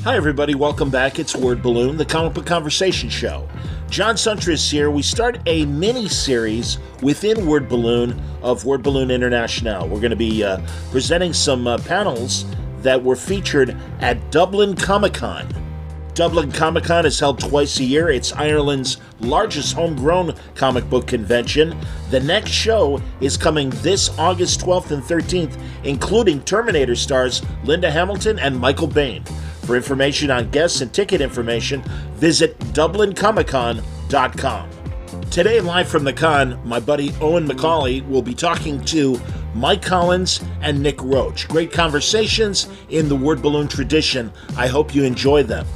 Hi everybody, welcome back. It's Word Balloon, the comic book conversation show. John Suntress here. We start a mini-series within Word Balloon of Word Balloon International. We're going to be presenting some panels that were featured at Dublin Comic Con. Dublin Comic Con is held twice a year. It's Ireland's largest homegrown comic book convention. The next show is coming this August 12th and 13th, including Terminator stars Linda Hamilton and Michael Biehn. For information on guests and ticket information, visit DublinComicCon.com. Today, live from the con, my buddy Eoin McAuley will be talking to Mike Collins and Nick Roche. Great conversations in the Word Balloon tradition. I hope you enjoy them.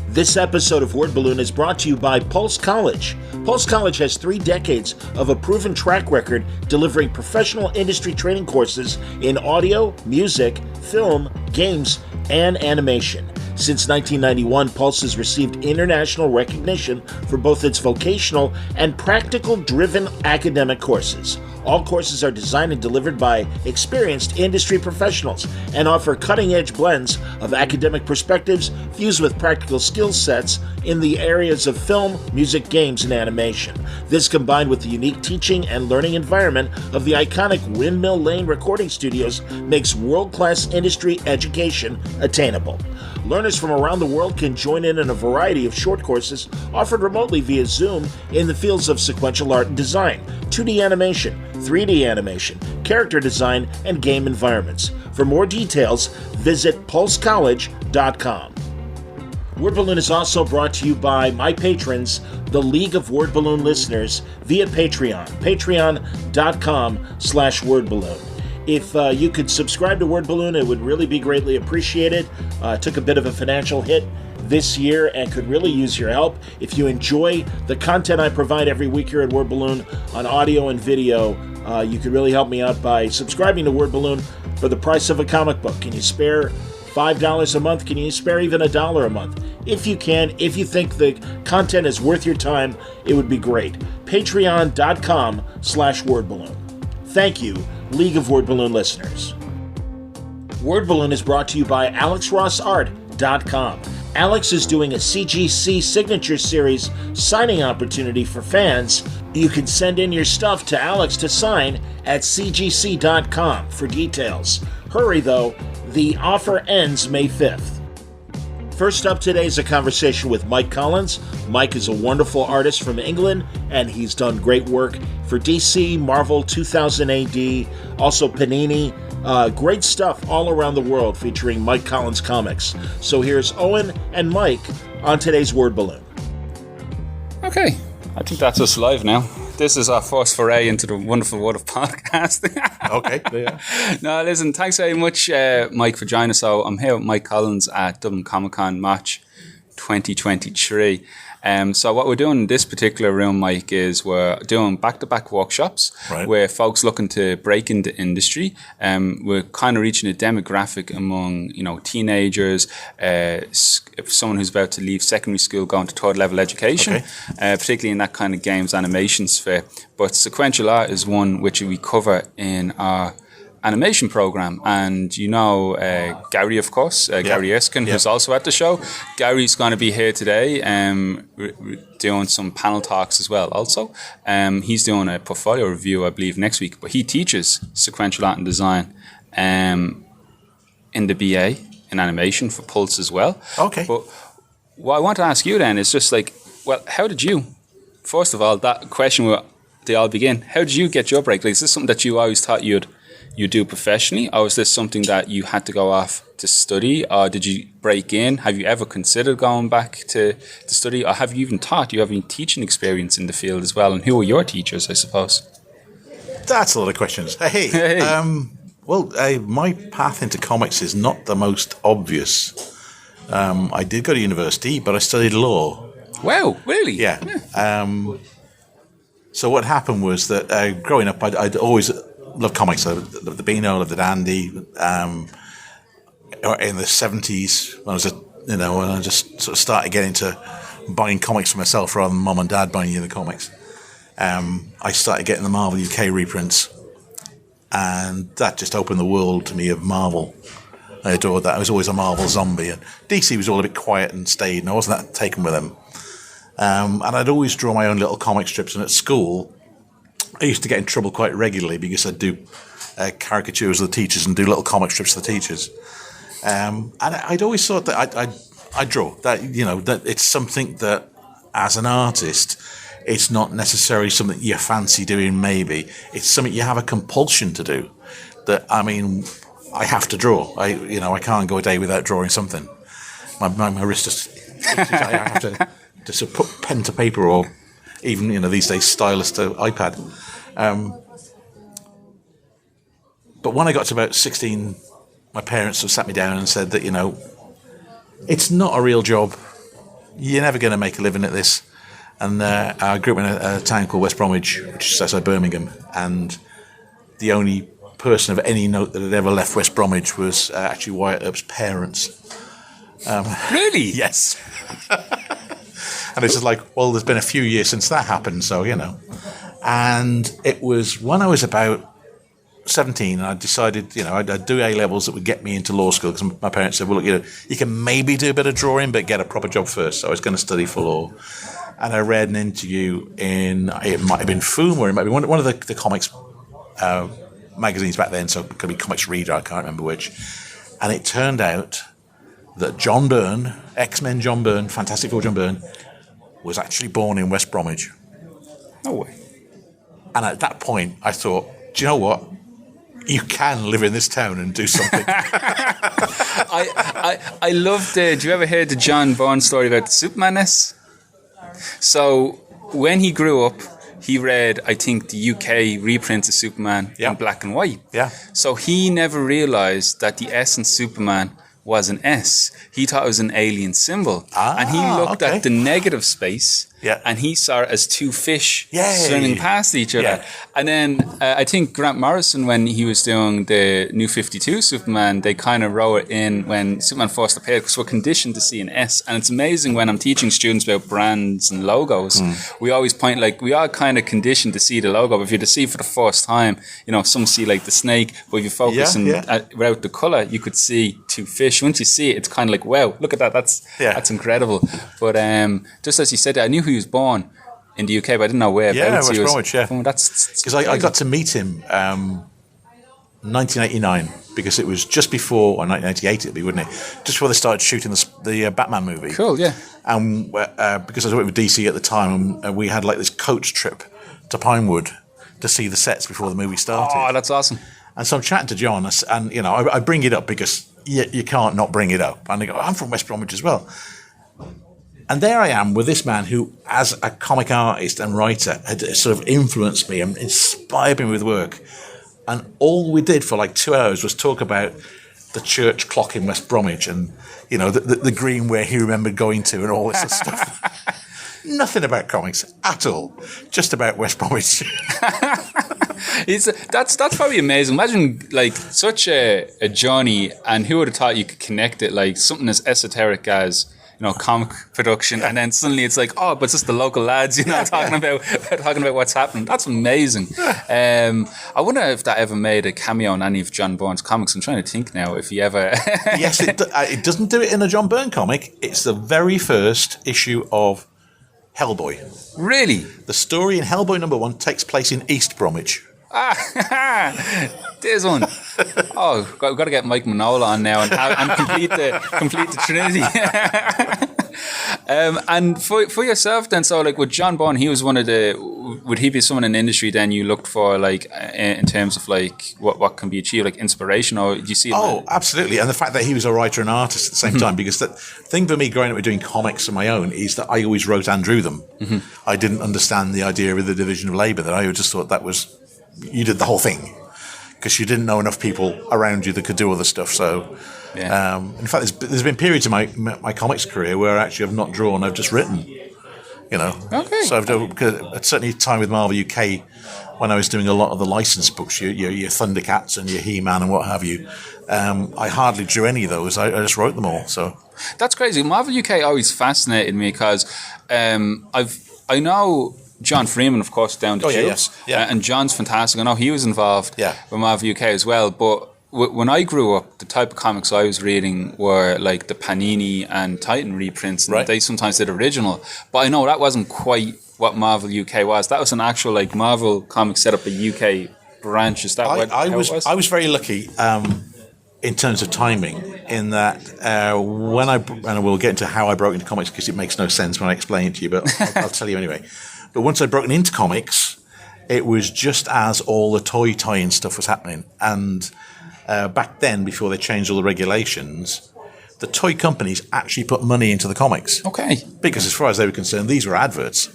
This episode of Word Balloon is brought to you by Pulse College. Pulse College has 3 decades of a proven track record delivering professional industry training courses in audio, music, film, games, and animation. Since 1991, Pulse has received international recognition for both its vocational and practical-driven academic courses. All courses are designed and delivered by experienced industry professionals and offer cutting-edge blends of academic perspectives fused with practical skill sets in the areas of film, music, games, and animation. This, combined with the unique teaching and learning environment of the iconic Windmill Lane recording studios, makes world-class industry education attainable. Learners from around the world can join in a variety of short courses offered remotely via Zoom in the fields of sequential art and design, 2D animation, 3D animation, character design, and game environments. For more details, visit pulsecollege.com. Word Balloon is also brought to you by my patrons, the League of Word Balloon listeners, via Patreon, patreon.com/wordballoon. If you could subscribe to Word Balloon, it would really be greatly appreciated. Took a bit of a financial hit this year and could really use your help. If you enjoy the content I provide every week here at Word Balloon on audio and video, you could really help me out by subscribing to Word Balloon for the price of a comic book. Can you spare $5 a month? Can you spare even $1 a month? If you can, if you think the content is worth your time, it would be great. Patreon.com/wordballoon. Thank you, League of Word Balloon listeners. Word Balloon is brought to you by AlexRossArt.com. Alex is doing a CGC Signature Series signing opportunity for fans. You can send in your stuff to Alex to sign at cgc.com for details. Hurry though, the offer ends May 5th. First up today is a conversation with Mike Collins. Mike is a wonderful artist from England, and he's done great work for DC, Marvel, 2000 AD, also Panini. Great stuff all around the world featuring Mike Collins comics. So here's Eoin and Mike on today's Word Balloon. Okay, I think that's us live now. This is our first foray into the wonderful world of podcasting. Okay, yeah. No, listen, thanks very much, Mike, for joining us. So I'm here with Mike Collins at Dublin Comic Con March 2023. So what we're doing in this particular room, Mike, is we're doing back-to-back workshops where folks looking to break into industry. We're kind of reaching a demographic among, teenagers, someone who's about to leave secondary school, going to third level education, particularly in that kind of games animation sphere. But sequential art is one which we cover in our animation program, and Gary, of course, Gary Erskine, who's also at the show. Gary's going to be here today doing some panel talks as well also. He's doing a portfolio review, I believe, next week, but he teaches sequential art and design in the BA in animation for Pulse as well. Okay. But what I want to ask you then is just how did you, first of all, that question where they all begin, how did you get your break? Is this something that you always thought you do professionally, or is this something that you had to go off to study, or did you break in? Have you ever considered going back to study, or have you even taught? Do you have any teaching experience in the field as well, and who are your teachers, I suppose? That's a lot of questions. Hey. My path into comics is not the most obvious. I did go to university, but I studied law. Wow, really? Yeah. So what happened was that growing up, I'd always loved comics. I loved the Beano, loved the Dandy. In the 70s, when I just sort of started getting into buying comics for myself rather than mum and dad buying the comics, I started getting the Marvel UK reprints, and that just opened the world to me of Marvel. I adored that. I was always a Marvel zombie. And DC was all a bit quiet and staid, and I wasn't that taken with them. And I'd always draw my own little comic strips. And at school, I used to get in trouble quite regularly because I'd do caricatures of the teachers and do little comic strips for the teachers. And I'd always thought that I'd draw. That, you know, that it's something that, as an artist, it's not necessarily something you fancy doing, maybe. It's something you have a compulsion to do. That, I mean, I have to draw. I can't go a day without drawing something. My wrist just... I have to sort of put pen to paper, or even, you know, these days, stylus to iPad. But when I got to about 16, my parents sort of sat me down and said that, you know, it's not a real job. You're never going to make a living at this. And I grew up in a town called West Bromwich, which is outside Birmingham, and the only person of any note that had ever left West Bromwich was actually Wyatt Earp's parents. Really? Yes. And it's just like, well, there's been a few years since that happened, so, you know. And it was when I was about 17, I decided, you know, I'd do A-levels that would get me into law school, because my parents said, well, look, you know, you can maybe do a bit of drawing, but get a proper job first. So I was going to study for law. And I read an interview in, it might have been Foom, or it might be one of the comics magazines back then, so it could be Comics Reader, I can't remember which. And it turned out that John Byrne, X-Men John Byrne, Fantastic Four John Byrne, was actually born in West Bromwich. No way. And at that point, I thought, do you know what? You can live in this town and do something. I loved do you ever hear the John Byrne story about the Superman-ness? So when he grew up, he read, I think, the UK reprints of Superman in black and white. Yeah. So he never realised that the S in Superman was an S. He thought it was an alien symbol. And he looked at the negative space, and he saw it as two fish swimming past each other. Yeah. And then I think Grant Morrison, when he was doing the New 52 Superman, they kind of wrote it in when Superman first appeared, because we're conditioned to see an S. And it's amazing when I'm teaching students about brands and logos, we always point, like, we are kind of conditioned to see the logo. But if you to see for the first time, you know, some see like the snake, but if you focus without the colour, you could see two fish. Once you see it, it's kind of like, wow, look at that. That's incredible. But just as you said, I knew he was born in the UK, but I didn't know where. West Bromwich, because I got to meet him 1989, because it was just before, or 1988 it'd be, wouldn't it? Just before they started shooting the Batman movie. Cool, yeah. And because I was working with DC at the time, and we had like this coach trip to Pinewood to see the sets before the movie started. Oh, that's awesome. And so I'm chatting to John, and you know, I bring it up because you can't not bring it up. And I go, I'm from West Bromwich as well. And there I am with this man who, as a comic artist and writer, had sort of influenced me and inspired me with work. And all we did for like 2 hours was talk about the church clock in West Bromwich and, you know, the green where he remembered going to and all this sort of stuff. Nothing about comics at all. Just about West Bromwich. That's probably amazing. Imagine like such a journey, and who would have thought you could connect it, like something as esoteric as, you know, comic production, and then suddenly it's like, oh, but it's just the local lads, you know, talking about what's happening. That's amazing. I wonder if that ever made a cameo in any of John Byrne's comics. I'm trying to think now if he ever. Yes, it doesn't do it in a John Byrne comic. It's the very first issue of Hellboy. Really? The story in Hellboy #1 takes place in East Bromwich. There's one. Oh, we've got to get Mike Manola on now and complete the Trinity. And for yourself then, so like with John Byrne, he was one of would he be someone in the industry then you looked for, like in terms of like what can be achieved, like inspiration, or do you see? Oh, absolutely. And the fact that he was a writer and artist at the same time, because the thing for me growing up with doing comics on my own is that I always wrote and drew them. I didn't understand the idea of the division of labour. That I just thought that was, you did the whole thing, because you didn't know enough people around you that could do other stuff. So, in fact, there's been periods in my comics career where actually I've not drawn, I've just written. You know, so I've done, because certainly time with Marvel UK when I was doing a lot of the licensed books, your Thundercats and your He-Man and what have you. I hardly drew any of those. I just wrote them all. So that's crazy. Marvel UK always fascinated me because I know John Freeman, of course, down the tubes. And John's fantastic. I know he was involved with Marvel UK as well. But when I grew up, the type of comics I was reading were like the Panini and Titan reprints, and Right. they sometimes did original. But I know that wasn't quite what Marvel UK was. That was an actual like Marvel Comics set up a UK branch. Is that what I how was it was? I was very lucky in terms of timing. In that when and we'll get into how I broke into comics because it makes no sense when I explain it to you, but I'll tell you anyway. But once I'd broken into comics, it was just as all the toy tie-in stuff was happening, and back then, before they changed all the regulations, the toy companies actually put money into the comics. Okay. Because as far as they were concerned, these were adverts.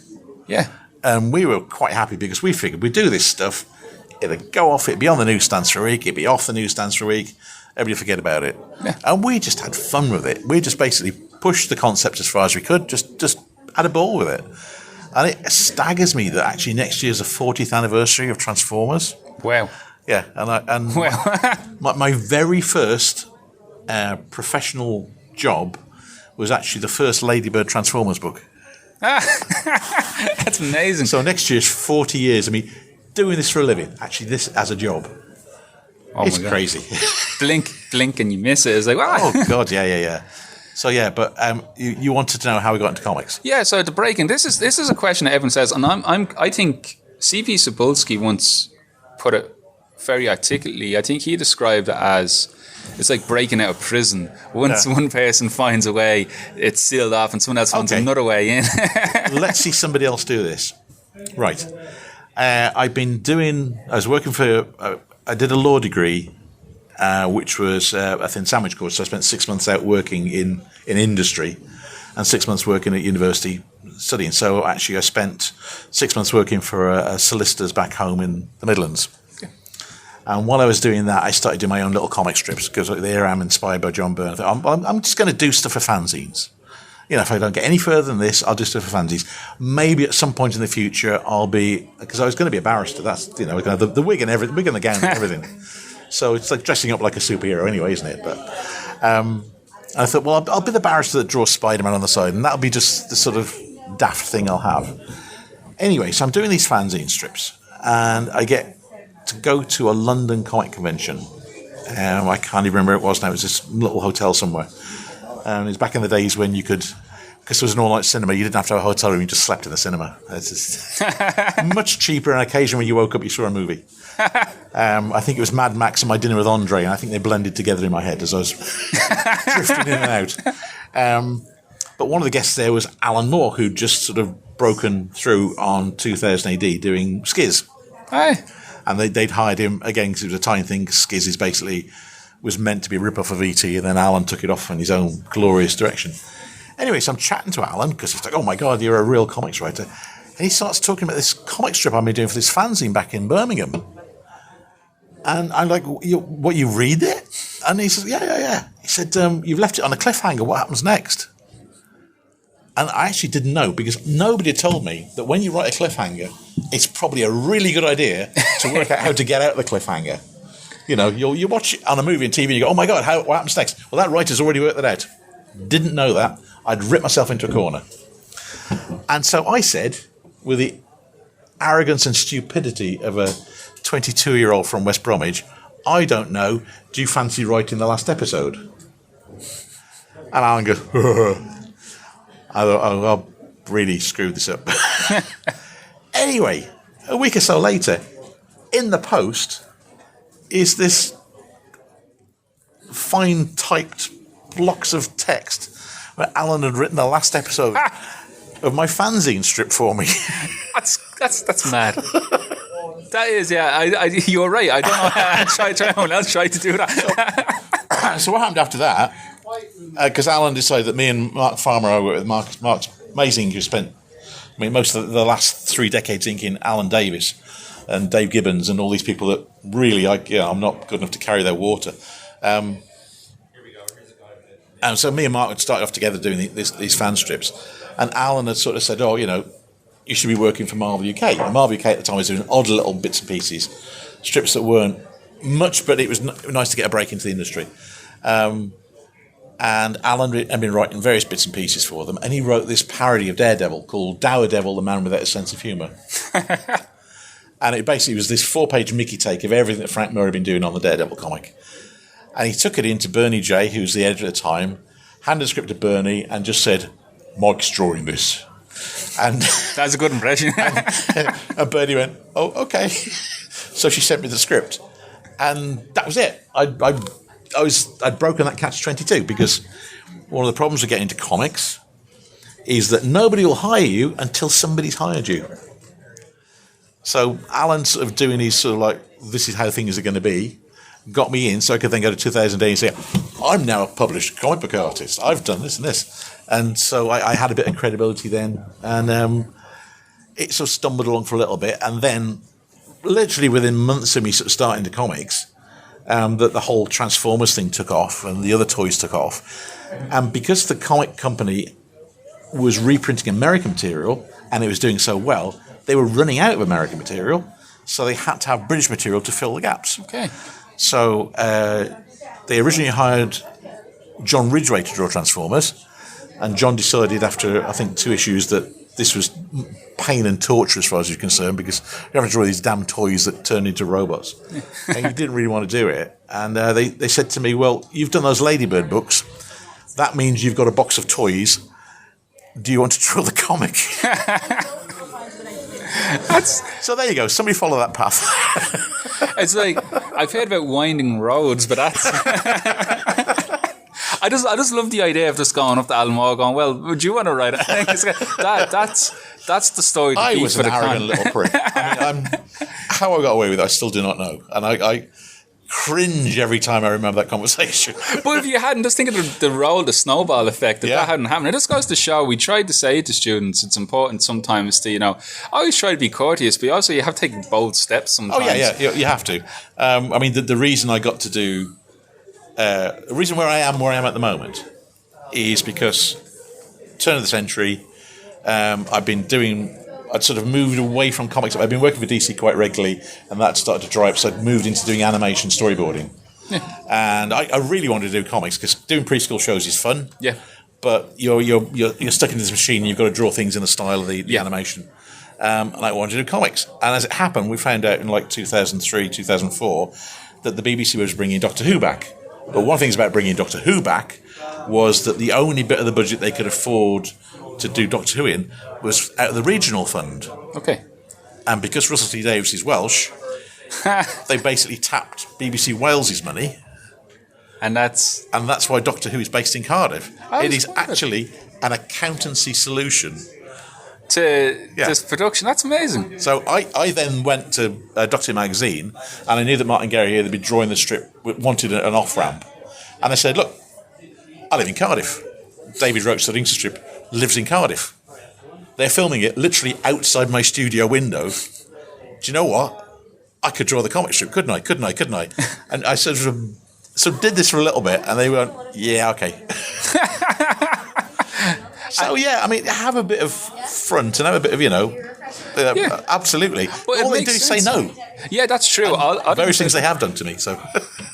Yeah. And we were quite happy because we figured we'd do this stuff, it'd go off, it'd be on the newsstands for a week, it'd be off the newsstands for a week, everybody forget about it. Yeah. And we just had fun with it. We just basically pushed the concept as far as we could, just had a ball with it. And it staggers me that actually next year's the 40th anniversary of Transformers. Wow. Yeah, and my very first professional job was actually the first Ladybird Transformers book. That's amazing. So next year's 40 years of me doing this for a living. Actually, this as a job. Oh It's my God. crazy. Blink, and you miss it. It's like, wow. Oh God, yeah. So yeah, but you wanted to know how we got into comics. Yeah, so the break-in. This is a question that everyone says, and I think C.V. Cebulski once put it very articulately. I think he described it as it's like breaking out of prison. Once one person finds a way, it's sealed off, and someone else finds another way in. Let's see somebody else do this. Right. I was working for. I did a law degree, which was a thin sandwich course. So I spent 6 months out working in industry, and 6 months working at university studying. So actually, I spent 6 months working for a solicitors back home in the Midlands. And while I was doing that, I started doing my own little comic strips because there I'm inspired by John Byrne. I thought, I'm just going to do stuff for fanzines. You know, if I don't get any further than this, I'll do stuff for fanzines. Maybe at some point in the future, I'll be, because I was going to be a barrister. That's, you know, the wig and everything, wig and the gown and everything. So it's like dressing up like a superhero anyway, isn't it? But I thought, well, I'll be the barrister that draws Spider-Man on the side, and that'll be just the sort of daft thing I'll have. Anyway, so I'm doing these fanzine strips, and I get to go to a London comic convention. I can't even remember where it was now. It was this little hotel somewhere. And it was back in the days when you could, because there was an all-night cinema, you didn't have to have a hotel room, you just slept in the cinema. It's just much cheaper, and occasionally when you woke up, you saw a movie. I think it was Mad Max and My Dinner with Andre, and I think they blended together in my head as I was drifting in and out. But one of the guests there was Alan Moore, who'd just sort of broken through on 2000 AD doing Skiz. Hi. And they'd hired him, again, because it was a tiny thing. Skiz is basically was meant to be a rip-off of E.T., and then Alan took it off in his own glorious direction. Anyway, so I'm chatting to Alan, because he's like, oh my God, you're a real comics writer. And he starts talking about this comic strip I've been doing for this fanzine back in Birmingham. And I'm like, what, you read it? And he says, yeah. He said, you've left it on a cliffhanger. What happens next? And I actually didn't know, because nobody had told me that when you write a cliffhanger, it's probably a really good idea to work out how to get out of the cliffhanger. You know, you watch it on a movie and TV and you go, oh my God, what happens next? Well, that writer's already worked that out. Didn't know that. I'd ripped myself into a corner. And so I said, with the arrogance and stupidity of a 22-year-old from West Bromwich, I don't know, do you fancy writing the last episode? And Alan goes, I thought, oh, I've really screwed this up. Anyway, a week or so later, in the post is this fine typed blocks of text where Alan had written the last episode of my fanzine strip for me. That's mad. That is, yeah. You're right. I don't know how anyone else tried to do that. So what happened after that? Because Alan decided that me and Mark Farmer, I work with Mark's amazing, who spent most of the last 3 decades inking Alan Davis and Dave Gibbons and all these people that really, I'm not good enough to carry their water. And so me and Mark had started off together doing these fan strips, and Alan had sort of said, you should be working for Marvel UK. And Marvel UK at the time was doing odd little bits and pieces, strips that weren't much, but it was nice to get a break into the industry. And Alan had been writing various bits and pieces for them, and he wrote this parody of Daredevil called Dour Devil, the Man Without a Sense of Humour. And it basically was this 4-page Mickey take of everything that Frank Murray had been doing on the Daredevil comic. And he took it into Bernie J, who was the editor at the time, handed the script to Bernie, and just said, Mike's drawing this. And That's a good impression. and Bernie went, oh, okay. So she sent me the script. And that was it. I'd broken that catch-22 because one of the problems with getting into comics is that nobody will hire you until somebody's hired you. So Alan sort of doing his sort of like, this is how things are going to be, got me in so I could then go to 2000 Days and say, I'm now a published comic book artist. I've done this and this. And so I had a bit of credibility then. And it sort of stumbled along for a little bit. And then literally within months of me sort of starting the comics, that the whole Transformers thing took off and the other toys took off. And because the comic company was reprinting American material and it was doing so well, they were running out of American material, so they had to have British material to fill the gaps. Okay. So they originally hired John Ridgway to draw Transformers, and John decided after, I think, 2 issues that this was pain and torture as far as you're concerned, because you have to draw these damn toys that turn into robots. And he didn't really want to do it. And they said to me, well, you've done those Ladybird books. That means you've got a box of toys. Do you want to draw the comic? So there you go. Somebody follow that path. It's like, I've heard about winding roads, but that's... I just love the idea of just going up to Alan Moore going, well, would you want to write it? That's the story. I was an arrogant little prick. I mean, how I got away with it, I still do not know. And I cringe every time I remember that conversation. But if you hadn't, just think of the snowball effect, if that hadn't happened. It just goes to show, we tried to say to students, it's important sometimes to, always try to be courteous, but also you have to take bold steps sometimes. Oh, yeah, you have to. I mean, the reason I got to do... the reason where I am at the moment is because turn of the century, I'd sort of moved away from comics. I've been working for DC quite regularly, and that started to dry up, so I'd moved into doing animation storyboarding. Yeah. And I really wanted to do comics, because doing preschool shows is fun. Yeah. But you're stuck in this machine, and you've got to draw things in the style of the animation. And I wanted to do comics. And as it happened, we found out in like 2003, 2004, that the BBC was bringing Doctor Who back. But one of the things about bringing Doctor Who back was that the only bit of the budget they could afford to do Doctor Who in was out of the regional fund. Okay. And because Russell T Davies is Welsh, they basically tapped BBC Wales's money. And that's why Doctor Who is based in Cardiff. It is actually an accountancy solution to this production. That's amazing. So I then went to Doctor Who magazine, and I knew that Martin Gary had been drawing the strip, wanted an off-ramp. And I said, look, I live in Cardiff. David Roach, the Inkster strip, lives in Cardiff. They're filming it literally outside my studio window. Do you know what? I could draw the comic strip, couldn't I? And I sort of did this for a little bit, and they went, yeah, okay. So, I mean, have a bit of front and have a bit of, absolutely. But all they do is say no. Yeah, that's true. Various things they have done to me, so.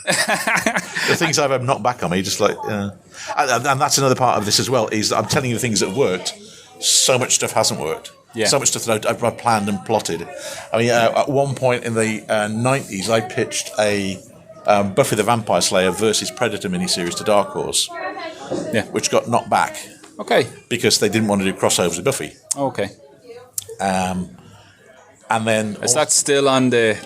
The things I've had knocked back on me, just like, and that's another part of this as well, is that I'm telling you the things that have worked. So much stuff hasn't worked. Yeah. So much stuff that I've planned and plotted. I mean, at one point in the 90s, I pitched a Buffy the Vampire Slayer versus Predator miniseries to Dark Horse, which got knocked back. Okay. Because they didn't want to do crossovers with Buffy. Okay. And then... Is that still on the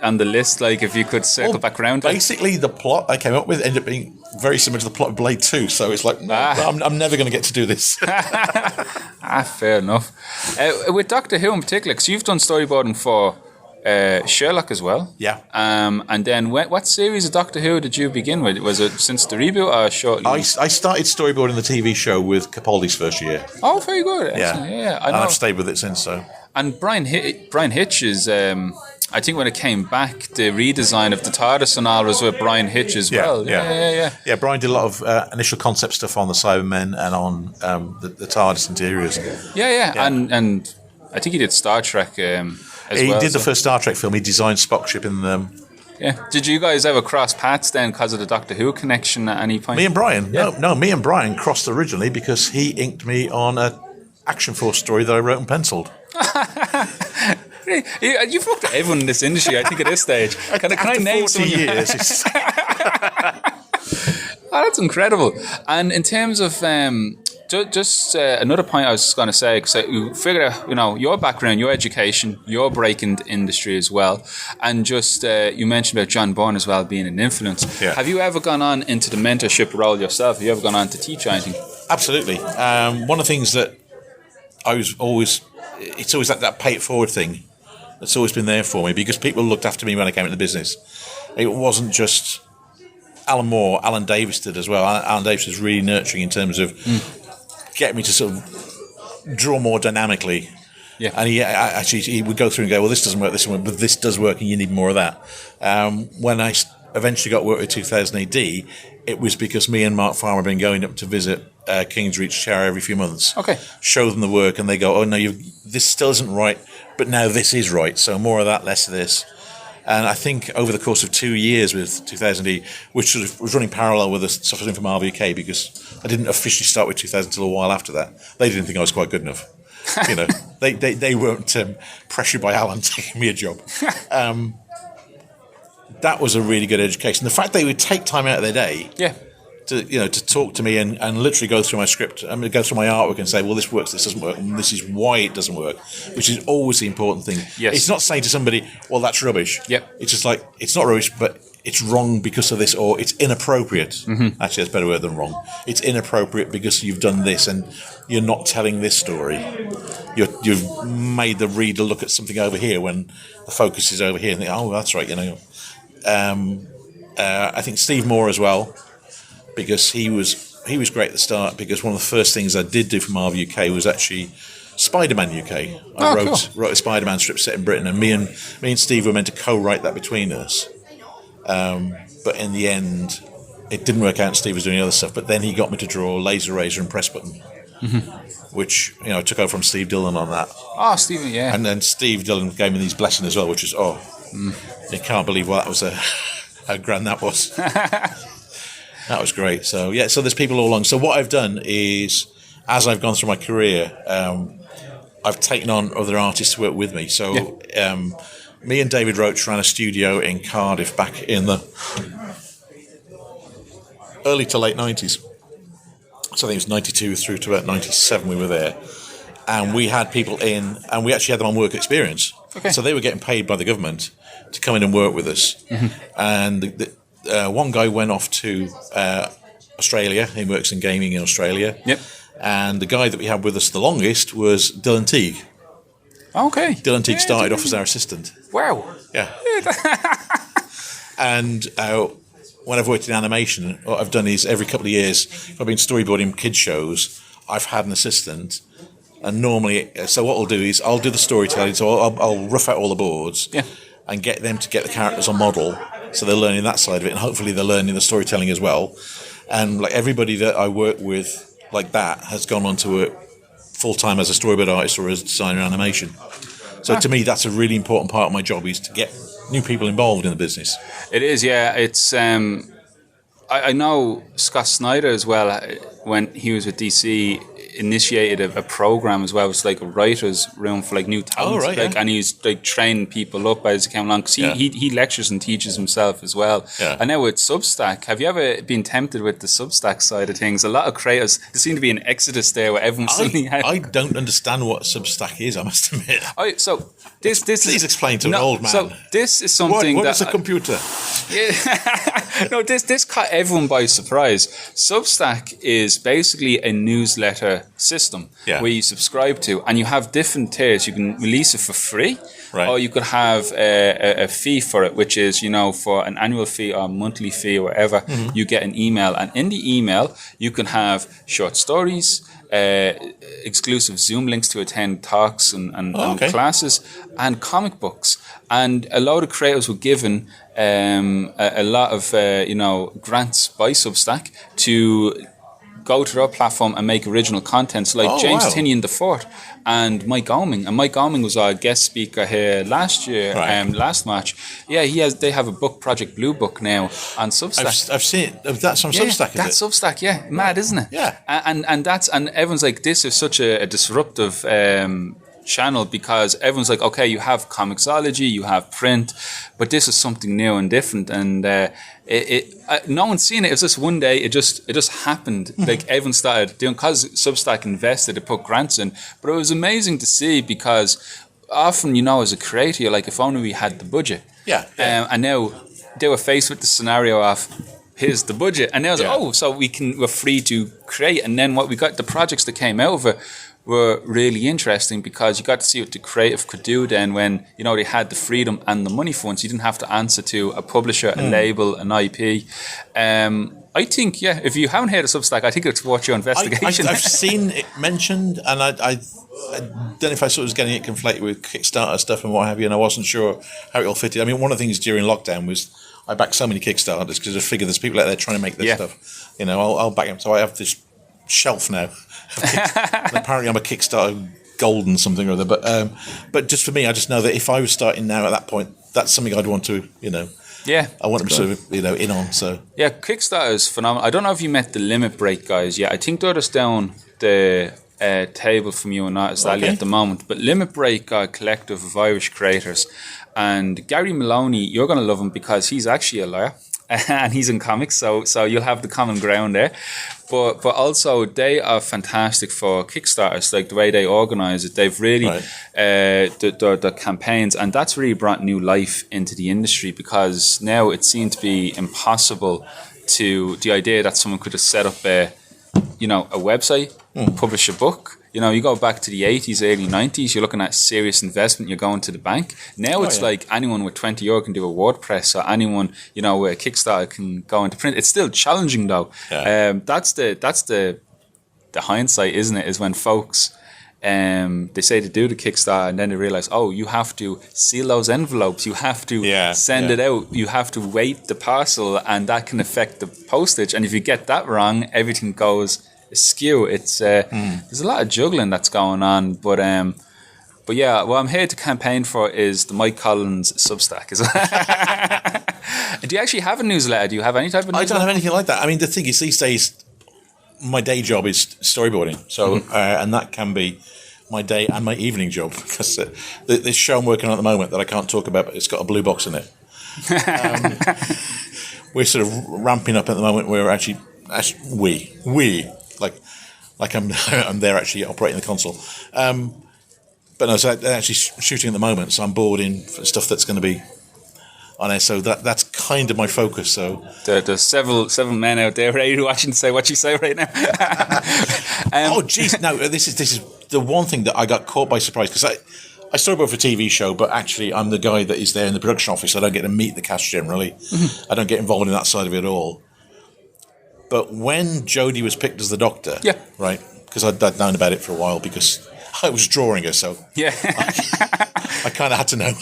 list, like, if you could circle back around? Basically, the plot I came up with ended up being very similar to the plot of Blade 2, so it's like, no, I'm never going to get to do this. Fair enough. With Doctor Who in particular, because you've done storyboarding for Sherlock as well. Yeah. And then what series of Doctor Who did you begin with? Was it since the reboot or shortly? I started storyboarding the TV show with Capaldi's first year. Oh, very good. Excellent. Yeah. And I've stayed with it since, so. And Brian Hitch is, I think when it came back, the redesign of the TARDIS and all was with Brian Hitch as well. Yeah, Brian did a lot of initial concept stuff on the Cybermen and on the TARDIS interiors. Yeah. And I think he did Star Trek He did the first Star Trek film. He designed Spock's ship in them. Yeah. Did you guys ever cross paths then because of the Doctor Who connection at any point? Me and Brian? Yeah. No, me and Brian crossed originally because he inked me on an Action Force story that I wrote and penciled. You've worked with everyone in this industry, I think, at this stage. Can I name 40 years. Oh, that's incredible. And in terms of just another point I was going to say, because you figure out, your background, your education, your break into industry as well, and just you mentioned about John Byrne as well being an influence. Yeah. Have you ever gone on into the mentorship role yourself? Have you ever gone on to teach anything? Absolutely. One of the things that it's always that pay it forward thing that's always been there for me, because people looked after me when I came into the business. It wasn't just Alan Moore, Alan Davis did as well. Alan Davis was really nurturing in terms of getting me to sort of draw more dynamically. Yeah. And he would go through and go, well, this doesn't work, but this does work, and you need more of that. When I eventually got work with 2000 AD, it was because me and Mark Farmer had been going up to visit King's Reach Chair every few months. Okay. Show them the work, and they go, oh, no, this still isn't right, but now this is right. So more of that, less of this. And I think over the course of 2 years with 2000E, which sort of was running parallel with the stuff I was doing from RVK, because I didn't officially start with 2000 until a while after that. They didn't think I was quite good enough. They weren't pressured by Alan taking me a job. That was a really good education. The fact they would take time out of their day to talk to me and literally go through my script, go through my artwork and say, well, this works, this doesn't work, and this is why it doesn't work, which is always the important thing. Yes. It's not saying to somebody, well, that's rubbish. Yep. It's just like, it's not rubbish, but it's wrong because of this, or it's inappropriate. Mm-hmm. Actually, that's a better word than wrong. It's inappropriate because you've done this and you're not telling this story. You've made the reader look at something over here when the focus is over here and think, oh, that's right, I think Steve Moore as well, because he was great at the start, because one of the first things I did do from Marvel UK was actually Spider-Man UK. I wrote a Spider-Man strip set in Britain, and me and Steve were meant to co-write that between us. But in the end, it didn't work out, and Steve was doing other stuff. But then he got me to draw Laser Razor and Press Button, which I took over from Steve Dillon on that. Oh, Steve, yeah. And then Steve Dillon gave me these blessings as well, which is you can't believe what that was. How grand that was. That was great. So so there's people all along. So what I've done is, as I've gone through my career, I've taken on other artists to work with me. So me and David Roche ran a studio in Cardiff back in the early to late 90s. So I think it was 92 through to about 97 we were there. And we had people in, and we actually had them on work experience. Okay. So they were getting paid by the government to come in and work with us. Mm-hmm. And one guy went off to Australia. He works in gaming in Australia. Yep. And the guy that we had with us the longest was Dylan Teague. Okay. Dylan Teague started off as our assistant. Wow. Yeah. And when I've worked in animation, what I've done is every couple of years, if I've been storyboarding kids shows, I've had an assistant. And normally, so what I'll do is I'll do the storytelling. So I'll rough out all the boards and get them to get the characters on model. So they're learning that side of it, and hopefully they're learning the storytelling as well. And like everybody that I work with like that has gone on to work full-time as a storyboard artist or as a designer in animation. So to me, that's a really important part of my job, is to get new people involved in the business. It is, yeah. It's I know Scott Snyder as well, when he was with DC, initiated a program as well. It's like a writer's room for like new talent. Oh, right, and he's like training people up as he came along, because he lectures and teaches himself as well. Yeah. And now with Substack, have you ever been tempted with the Substack side of things? A lot of creators, there seemed to be an exodus there where everyone suddenly had... I don't understand what Substack is, I must admit. So this Please explain to an old man. So this is something what is a computer? No, this caught everyone by surprise. Substack is basically a newsletter system where you subscribe to, and you have different tiers. You can release it for free, or you could have a fee for it, which is, for an annual fee or a monthly fee or whatever, you get an email. And in the email, you can have short stories, exclusive Zoom links to attend talks and classes, and comic books. And a lot of creators were given a lot of grants by Substack to go to their platform and make original content. So like James Tinian IV and Mike Oeming. And Mike Oeming was our guest speaker here last year, last March. Yeah, they have a book, Project Blue Book, now on Substack. I've seen it. That's on Substack, that's Substack, yeah. Mad, isn't it? Yeah. And everyone's like, this is such a disruptive channel because everyone's like, okay, you have comicsology, you have print, but this is something new and different. And no one's seen it. It was just one day. It just happened. Like everyone started doing, because Substack invested, they put grants in. But it was amazing to see because often, as a creator, you're like, if only we had the budget. Yeah. And now they were faced with the scenario of, here's the budget. And now it's like, so we're free to create. And then what we got, the projects that came out of it were really interesting because you got to see what the creative could do then when, they had the freedom and the money for once. You didn't have to answer to a publisher, a label, an IP. I think, if you haven't heard of Substack, I think it's worth your investigation. I've seen it mentioned, and I don't know if I sort of was getting it conflated with Kickstarter stuff and what have you, and I wasn't sure how it all fitted. I mean, one of the things during lockdown was I backed so many Kickstarters because I figured there's people out there trying to make this stuff. I'll back them. So I have this shelf now. And apparently I'm a Kickstarter golden something or other. But just for me, I just know that if I was starting now at that point, that's something I'd want to, I want them sort of, in on. So yeah, Kickstarter is phenomenal. I don't know if you met the Limit Break guys yet. I think they're just down the table from you and Artist Alley at the moment. But Limit Break are a collective of Irish creators. And Gary Maloney, you're going to love him because he's actually a lawyer and he's in comics, so you'll have the common ground there. But also they are fantastic for Kickstarters, like the way they organise it. They've really the campaigns, and that's really brought new life into the industry because now it seemed to be impossible to the idea that someone could have set up a website, publish a book. You go back to the 80s, early 90s, you're looking at serious investment, you're going to the bank. Now it's like anyone with €20 can do a WordPress, or anyone, with a Kickstarter can go into print. It's still challenging though. Yeah. That's the hindsight, isn't it? Is when folks, they say to do the Kickstarter and then they realize, you have to seal those envelopes, you have to send it out, you have to weight the parcel, and that can affect the postage. And if you get that wrong, everything goes askew. It's there's a lot of juggling that's going on, but yeah, what I'm here to campaign for is the Mike Collins Substack. Do you actually have a newsletter? Do you have any type of newsletter? I don't have anything like that. I mean, the thing is, these days my day job is storyboarding, so and that can be my day and my evening job because this show I'm working on at the moment that I can't talk about, but it's got a blue box in it. We're sort of ramping up at the moment. We're actually like I'm there actually operating the console. But no, so they're actually shooting at the moment, so I'm bored in for stuff that's going to be on air. So that's kind of my focus. So there's several men out there ready to watch and say what you say right now. Oh, geez, no, this is the one thing that I got caught by surprise because I storyboard for a TV show, but actually I'm the guy that is there in the production office. I don't get to meet the cast generally. I don't get involved in that side of it at all. But when Jodie was picked as the Doctor, right, because I'd known about it for a while because I was drawing her, so I kind of had to know.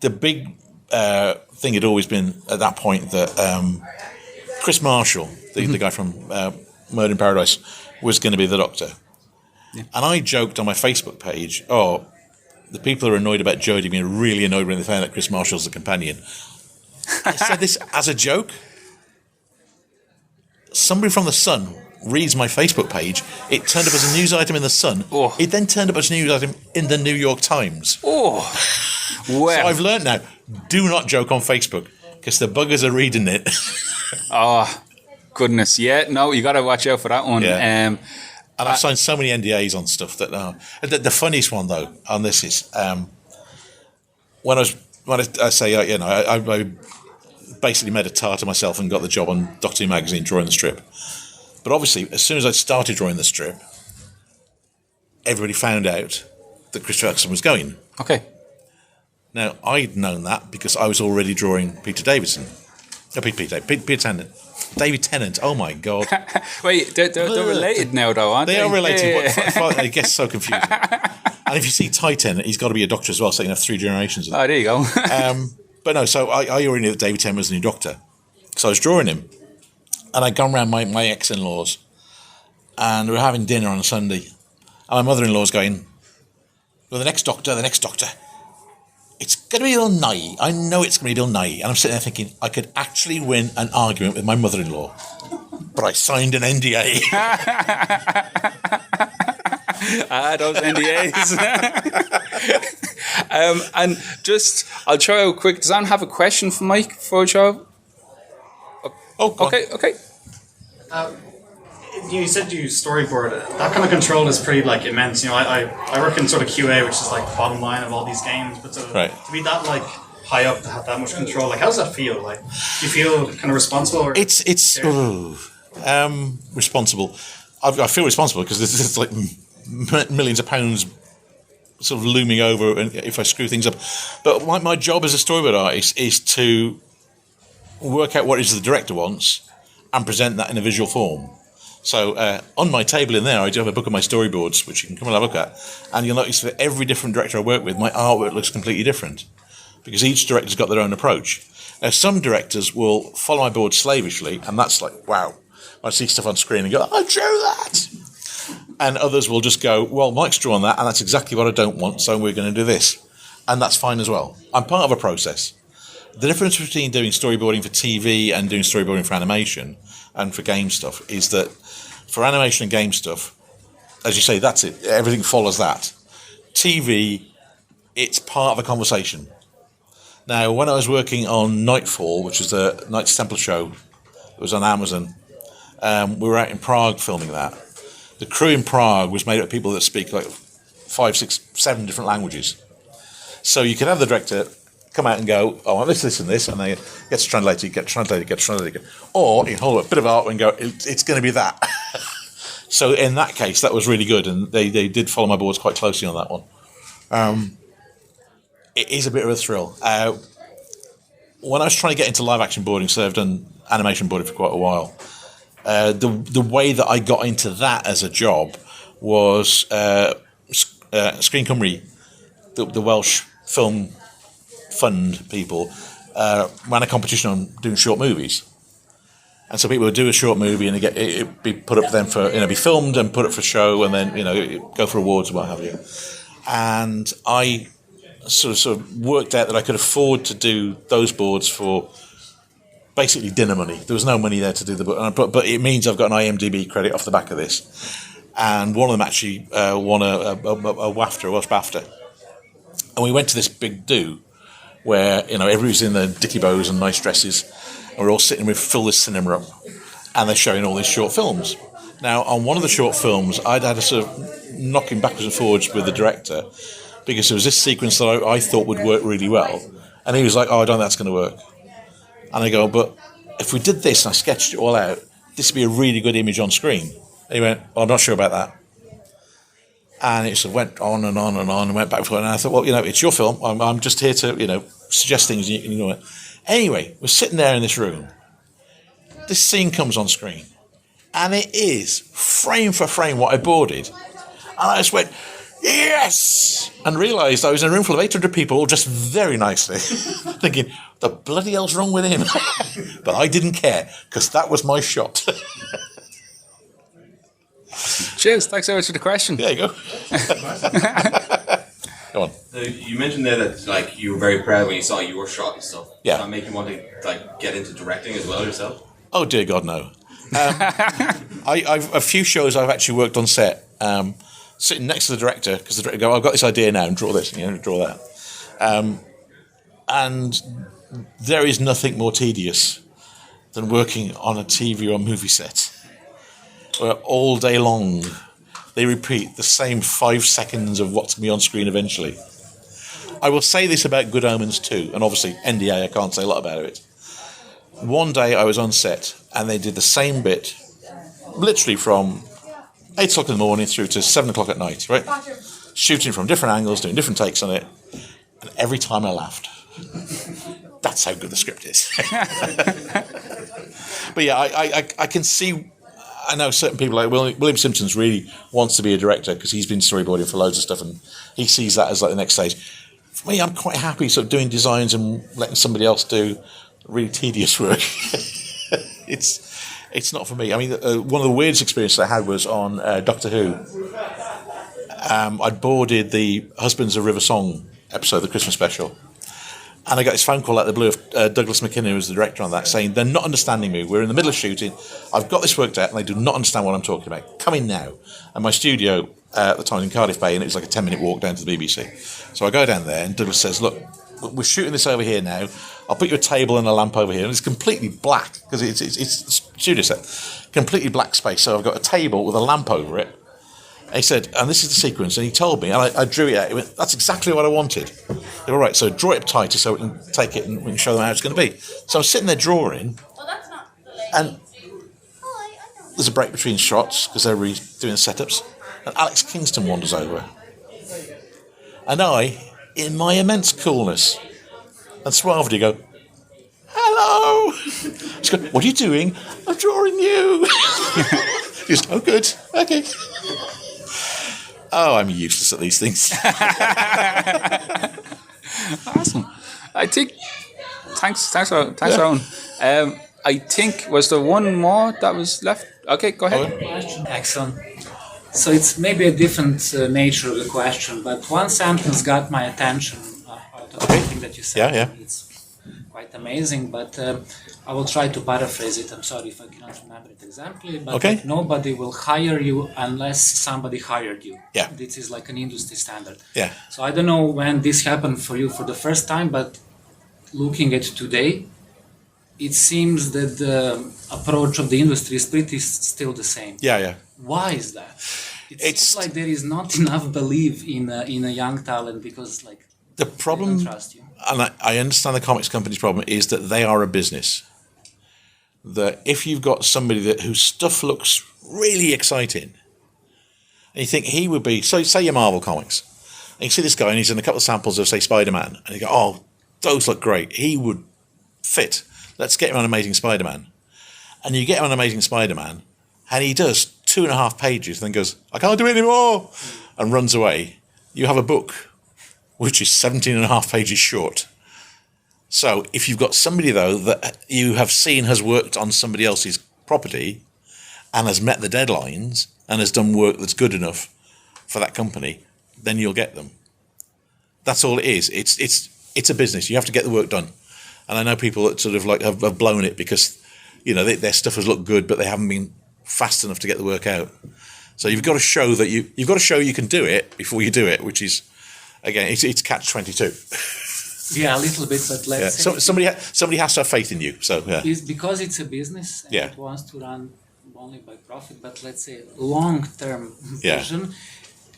The big thing had always been at that point that Chris Marshall, the guy from Murder in Paradise, was going to be the Doctor. Yeah. And I joked on my Facebook page, the people are annoyed about Jodie being really annoyed when they found out Chris Marshall's the companion. I said this as a joke. Somebody from The Sun reads my Facebook page. It turned up as a news item in The Sun. Oh. It then turned up as a news item in the New York Times. Oh, well. So I've learned now, do not joke on Facebook because the buggers are reading it. Oh, goodness. Yeah, no, you got to watch out for that one. Yeah. And I've signed so many NDAs on stuff that the funniest one though on this is when I say I basically made a tart of myself and got the job on Doctor Who magazine drawing the strip. But obviously, as soon as I started drawing the strip, everybody found out that Chris Jackson was going. Okay. Now, I'd known that because I was already drawing Peter Davison. Peter Tennant. David Tennant, oh my God. Wait, they're related now though, aren't they? They are related. Yeah. It gets so confusing. And if you see Titan, he's got to be a doctor as well, so you can have 3 generations of them. Oh, there you go. But no, so I already knew that David Tennant was the new Doctor. So I was drawing him. And I'd gone round my ex-in-laws. And we were having dinner on a Sunday. And my mother-in-law's going, well, the next Doctor. It's going to be Bill Nye. I know it's going to be Bill Nye. And I'm sitting there thinking, I could actually win an argument with my mother-in-law. But I signed an NDA. Those NDAs. And just, I'll try out quick. Does anyone have a question for Mike before we show? Okay. You said you storyboard. That kind of control is pretty like immense. You know, I work in sort of QA, which is like the bottom line of all these games. But to be that like high up, to have that much control, like how does that feel? Like, do you feel kind of responsible? Or responsible. I feel responsible because there's like millions of pounds sort of looming over, and if I screw things up. But my job as a storyboard artist is to work out what it is the director wants and present that in a visual form. So on my table in there, I do have a book of my storyboards, which you can come and have a look at. And you'll notice that every different director I work with, my artwork looks completely different because each director's got their own approach. Now, some directors will follow my board slavishly, and that's like, wow. I see stuff on screen and go, I drew that. And others will just go, well, Mike's drawn that, and that's exactly what I don't want, so we're going to do this. And that's fine as well. I'm part of a process. The difference between doing storyboarding for TV and doing storyboarding for animation and for game stuff is that for animation and game stuff, as you say, that's it. Everything follows that. TV, it's part of a conversation. Now, when I was working on Nightfall, which was the Knights Templar show, it was on Amazon, we were out in Prague filming that. The crew in Prague was made up of people that speak like 5, 6, 7 different languages. So you could have the director come out and go, oh, I want this, and this, and then gets translated. Or you hold a bit of art and go, it's going to be that. So in that case, that was really good, and they did follow my boards quite closely on that one. It is a bit of a thrill. When I was trying to get into live action boarding, so I've done animation boarding for quite a while, the way that I got into that as a job was Screen Cymru, the Welsh film fund people, ran a competition on doing short movies. And so people would do a short movie and it'd be put up then for, be filmed and put up for show and then, go for awards and what have you. And I sort of worked out that I could afford to do those boards for basically dinner money. There was no money there to do the book, but it means I've got an IMDb credit off the back of this. And one of them actually won a WAFTA, a Welsh BAFTA. And we went to this big do where, everybody's in their dicky bows and nice dresses, and we're all sitting, we've filled this cinema up, and they're showing all these short films. Now, on one of the short films, I'd had a sort of knocking backwards and forwards with the director, because there was this sequence that I thought would work really well, and he was like, oh, I don't think that's going to work. And I go, but if we did this, and I sketched it all out, this would be a really good image on screen. And he went, oh, I'm not sure about that. And it sort of went on and on and on and went back and forth. And I thought, well, it's your film. I'm just here to, suggest things. Anyway, we're sitting there in this room. This scene comes on screen. And it is, frame for frame, what I boarded. And I just went, yes! And realised I was in a room full of 800 people, all dressed very nicely, thinking, what the bloody hell's wrong with him? But I didn't care, because that was my shot. Cheers. Thanks so much for the question. There you go. Go on. So you mentioned there that you were very proud when you saw your shot and stuff. Yeah. Does that make you want to get into directing as well yourself? Oh dear God, no. I've a few shows I've actually worked on set, sitting next to the director, because the director go, I've got this idea now, and draw this, and draw that. And there is nothing more tedious than working on a TV or movie set, where all day long they repeat the same 5 seconds of what's going to be on screen eventually. I will say this about Good Omens too, and obviously NDA, I can't say a lot about it. One day I was on set, and they did the same bit, literally from 8 o'clock in the morning through to 7 o'clock at night, right? Shooting from different angles, doing different takes on it, and every time I laughed. That's how good the script is. But yeah, I can see, I know certain people, like William Simpson's really wants to be a director because he's been storyboarding for loads of stuff, and he sees that as the next stage. For me, I'm quite happy sort of doing designs and letting somebody else do really tedious work. It's not for me. I mean, one of the weirdest experiences I had was on Doctor Who. I'd boarded the Husbands of River Song episode, the Christmas special, and I got this phone call out of the blue of Douglas McKinnon, who was the director on that, saying, they're not understanding me. We're in the middle of shooting. I've got this worked out, and they do not understand what I'm talking about. Come in now. And my studio at the time in Cardiff Bay, and it was like a 10-minute walk down to the BBC. So I go down there, and Douglas says, look, we're shooting this over here now. I'll put you a table and a lamp over here. And it's completely black, because it's a studio set. Completely black space. So I've got a table with a lamp over it. And he said, and this is the sequence. And he told me, and I drew it out. He went, that's exactly what I wanted. They were all right, so draw it up tighter so we can take it and we can show them how it's going to be. So I'm sitting there drawing, and there's a break between shots, because they're doing the setups. And Alex Kingston wanders over. And I, in my immense coolness and suavity, go, hello. She goes, what are you doing? I'm drawing you. He goes, oh, good. Okay. Oh, I'm useless at these things. Awesome. I think, thanks, Owen. I think, was there one more that was left? Okay, go ahead. Excellent. So it's maybe a different nature of the question, but one sentence got my attention out of everything that you said. Yeah. It's quite amazing, but I will try to paraphrase it. I'm sorry if I cannot remember it exactly, but like, nobody will hire you unless somebody hired you. Yeah. This is like an industry standard. Yeah. So I don't know when this happened for you for the first time, but looking at today, it seems that the approach of the industry is pretty still the same. Yeah. Why is that? It seems like there is not enough belief in a young talent, because like the problem, they don't trust you. And I understand the comics company's problem, is that they are a business. That if you've got somebody whose stuff looks really exciting, and you think he would be, so say your Marvel comics, and you see this guy and he's in a couple of samples of, say, Spider-Man, and you go, oh, those look great, he would fit. Let's get him on Amazing Spider-Man. And you get him on Amazing Spider-Man, and he does 2.5 pages, and then goes, I can't do it anymore, and runs away. You have a book which is 17.5 pages short. So if you've got somebody, though, that you have seen has worked on somebody else's property and has met the deadlines and has done work that's good enough for that company, then you'll get them. That's all it is. It's a business. You have to get the work done. And I know people that sort of like have blown it because, you know, their stuff has looked good, but they haven't been fast enough to get the work out. So you've got to show that you've got to show you can do it before you do it, which is, again, it's catch-22. Yeah, a little bit, but let's say somebody has to have faith in you. So it's because it's a business and it wants to run only by profit. But let's say long-term vision,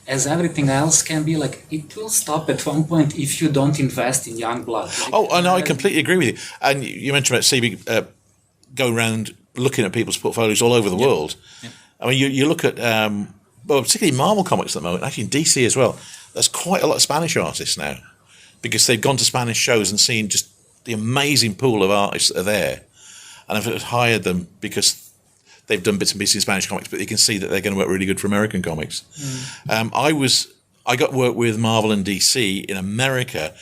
as everything else can be, like it will stop at one point if you don't invest in young blood. Like, I completely agree with you. And you mentioned about CB going around looking at people's portfolios all over the world. Yeah. I mean, you look at, particularly Marvel Comics at the moment, actually in DC as well, there's quite a lot of Spanish artists now because they've gone to Spanish shows and seen just the amazing pool of artists that are there and have hired them because they've done bits and pieces in Spanish comics, but you can see that they're going to work really good for American comics. I got work with Marvel and DC in America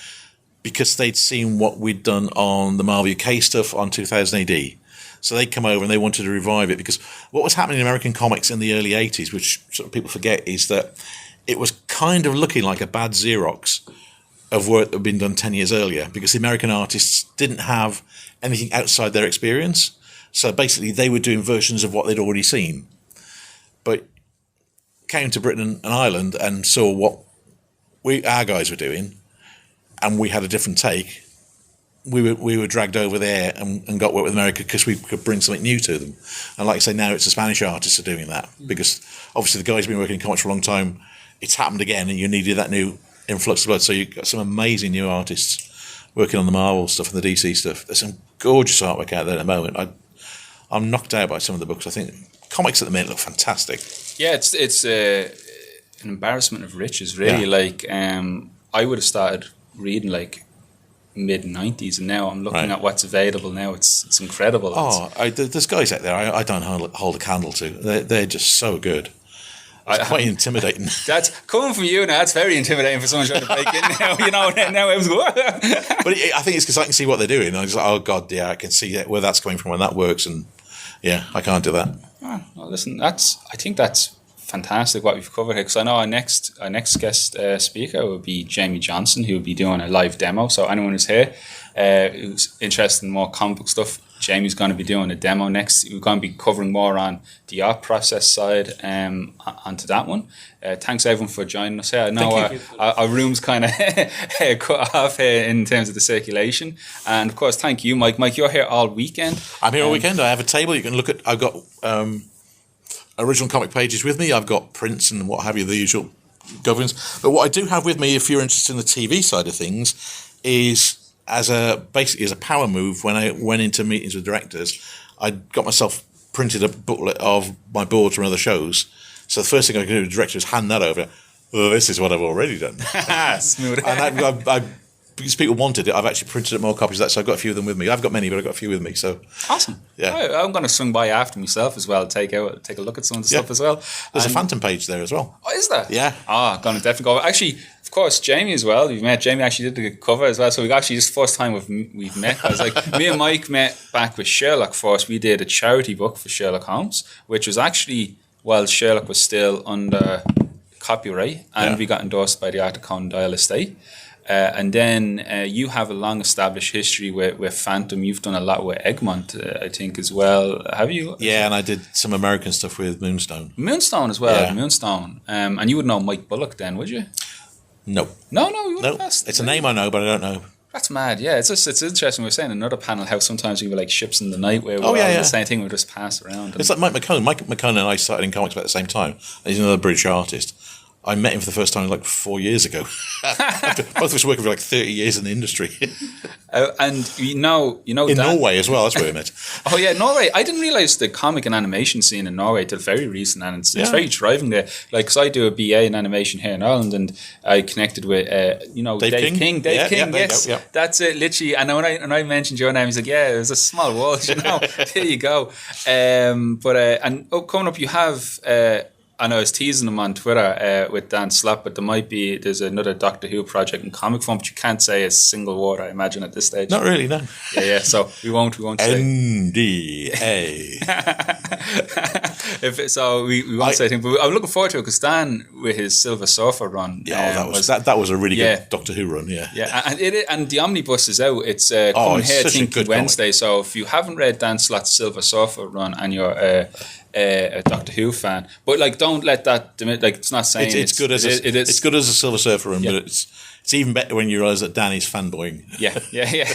because they'd seen what we'd done on the Marvel UK stuff on 2000 AD. So they'd come over and they wanted to revive it because what was happening in American comics in the early 80s, which sort of people forget, is that it was kind of looking like a bad Xerox of work that had been done 10 years earlier because the American artists didn't have anything outside their experience. So basically they were doing versions of what they'd already seen. But came to Britain and Ireland and saw what our guys were doing and we had a different take. We were dragged over there and got work with America because we could bring something new to them. And like I say, now it's the Spanish artists are doing that because obviously the guys have been working in comics for a long time. It's happened again and you needed that new influx of blood. So you've got some amazing new artists working on the Marvel stuff and the DC stuff. There's some gorgeous artwork out there at the moment. I'm knocked out by some of the books. I think comics at the minute look fantastic. Yeah, it's an embarrassment of riches, really. Yeah. Like, I would have started reading like mid-90s and now I'm looking at what's available now. It's incredible. There's guys out there I don't hold a candle to. They're just so good. It's quite intimidating. That's coming from you now. That's very intimidating for someone trying to break in now. You know, now I was going. But I think it's because I can see what they're doing. I'm just like, oh God, yeah, I can see where that's coming from and that works. And yeah, I can't do that. Oh, well, listen, I think that's fantastic what we've covered here. Because I know our next guest speaker will be Jamie Johnson, who will be doing a live demo. So anyone who's here who's interested in more comic book stuff, Jamie's going to be doing a demo next. We're going to be covering more on the art process side onto that one. Thanks everyone for joining us here. I know our room's kind of cut off here in terms of the circulation. And of course, thank you, Mike. Mike, you're here all weekend. I'm here all weekend. I have a table you can look at. I've got original comic pages with me. I've got prints and what have you, the usual governance. But what I do have with me, if you're interested in the TV side of things, is basically as a power move, when I went into meetings with directors, I got myself printed a booklet of my boards from other shows. So the first thing I could do with the director is hand that over. Oh, this is what I've already done. Smooth. And because people wanted it, I've actually printed up more copies of that, so I've got a few of them with me. I've got many, but I've got a few with me. So awesome. Yeah, I'm going to swing by after myself as well, take a look at some of the stuff as well. There's a Phantom page there as well. Oh, is there? Yeah. Going to definitely go. Actually, of course, Jamie as well. You've met Jamie. Actually did the cover as well. So we actually just first time we've met. I was like, me and Mike met back with Sherlock first. We did a charity book for Sherlock Holmes, which was actually while Sherlock was still under copyright, and we got endorsed by the Arthur Conan Doyle estate. And then you have a long-established history with Phantom. You've done a lot with Egmont, I think, as well. Have you? Yeah, and I did some American stuff with Moonstone. Moonstone as well, yeah. Moonstone. And you would know Mike Bullock then, would you? No. No, you wouldn't. No, it's a name I know, but I don't know. That's mad, yeah. It's interesting. We were saying in another panel how sometimes we were like ships in the night where we're the same thing, we just pass around. It's like Mike McCone. Mike McCone and I started in comics about the same time. He's another British artist. I met him for the first time like 4 years ago. Both of us working for like 30 years in the industry. And you know in Norway as well, that's where we met. Oh yeah, Norway. I didn't realise the comic and animation scene in Norway till very recent, and it's very thriving there. Like, cause I do a BA in animation here in Ireland, and I connected with Dave King. Dave King, yes, that's it. Literally, and when I mentioned your name, he's like, yeah, it was a small world, There you go. And coming up, you have. I know I was teasing him on Twitter with Dan Slap, but there's another Doctor Who project in comic form, but you can't say a single word, I imagine, at this stage. Not really, no. Yeah, so we won't say. NDA. We won't say anything, but I'm looking forward to it because Dan, with his Silver Surfer run. Yeah, that was a really good Doctor Who run, yeah. Yeah, and the Omnibus is out. It's coming here, I think, Wednesday, comic. So if you haven't read Dan Slott's Silver Surfer run and you're a Doctor Who fan, but like don't let that it's not saying it's good as it's good as a Silver Surfer run, but it's even better when you realise that Danny's fanboying. Yeah,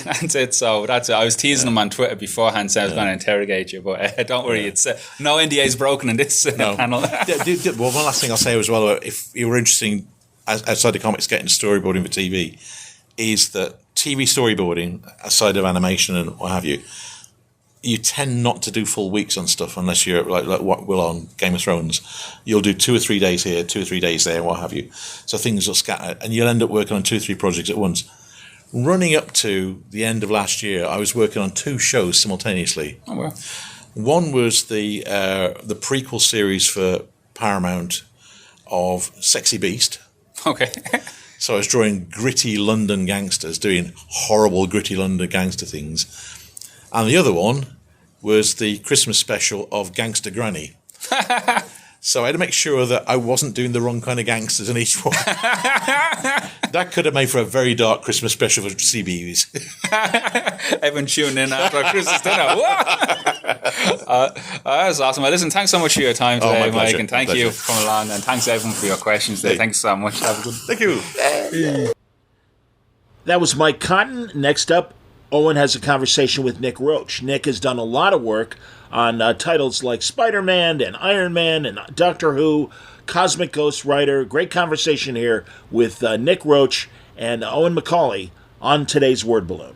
that's it. So that's it. I was teasing him on Twitter beforehand, saying I was going to interrogate you, but don't worry, it's no NDA's broken in this panel. Well, one last thing I'll say as well, if you were interested outside of comics getting storyboarding for TV, is that TV storyboarding aside of animation and what have you. You tend not to do full weeks on stuff unless you're like what will on Game of Thrones. You'll do 2 or 3 days here, 2 or 3 days there, what have you. So things will scatter, and you'll end up working on 2 or 3 projects at once. Running up to the end of last year, I was working on 2 shows simultaneously. Oh well. One was the prequel series for Paramount of Sexy Beast. Okay. So I was drawing gritty London gangsters doing horrible gritty London gangster things. And the other one was the Christmas special of Gangster Granny. So I had to make sure that I wasn't doing the wrong kind of gangsters in each one. That could have made for a very dark Christmas special for CBeebies. Everyone tuned in after Christmas dinner. That's awesome. Well, listen, thanks so much for your time today, Mike, and thank you for coming along, and thanks everyone for your questions today. Thanks so much. Have a good. Thank you. That was Mike Cotton. Next up, Owen has a conversation with Nick Roche. Nick has done a lot of work on titles like Spider-Man and Iron Man and Doctor Who, Cosmic Ghost Rider. Great conversation here with Nick Roche and Eoin McAuley on today's Word Balloon.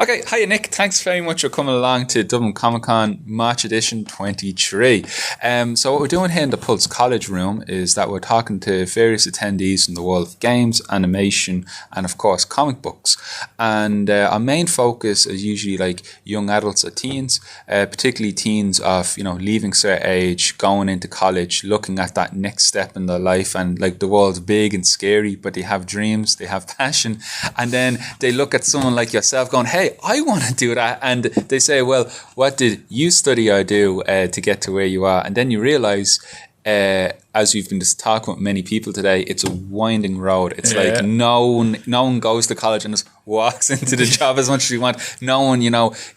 Okay, hi Nick. Thanks very much for coming along to Dublin Comic Con March Edition 23. So what we're doing here in the Pulse College room is that we're talking to various attendees from the world of games, animation, and of course comic books. And our main focus is usually like young adults or teens, particularly teens of leaving certain age, going into college, looking at that next step in their life, and like the world's big and scary, but they have dreams, they have passion, and then they look at someone like yourself going, hey, I want to do that. And they say, well, what did you study or do to get to where you are? And then you realize as we've been just talking with many people today, it's a winding road. It's like no one goes to college and just walks into the job as much as you want. No one,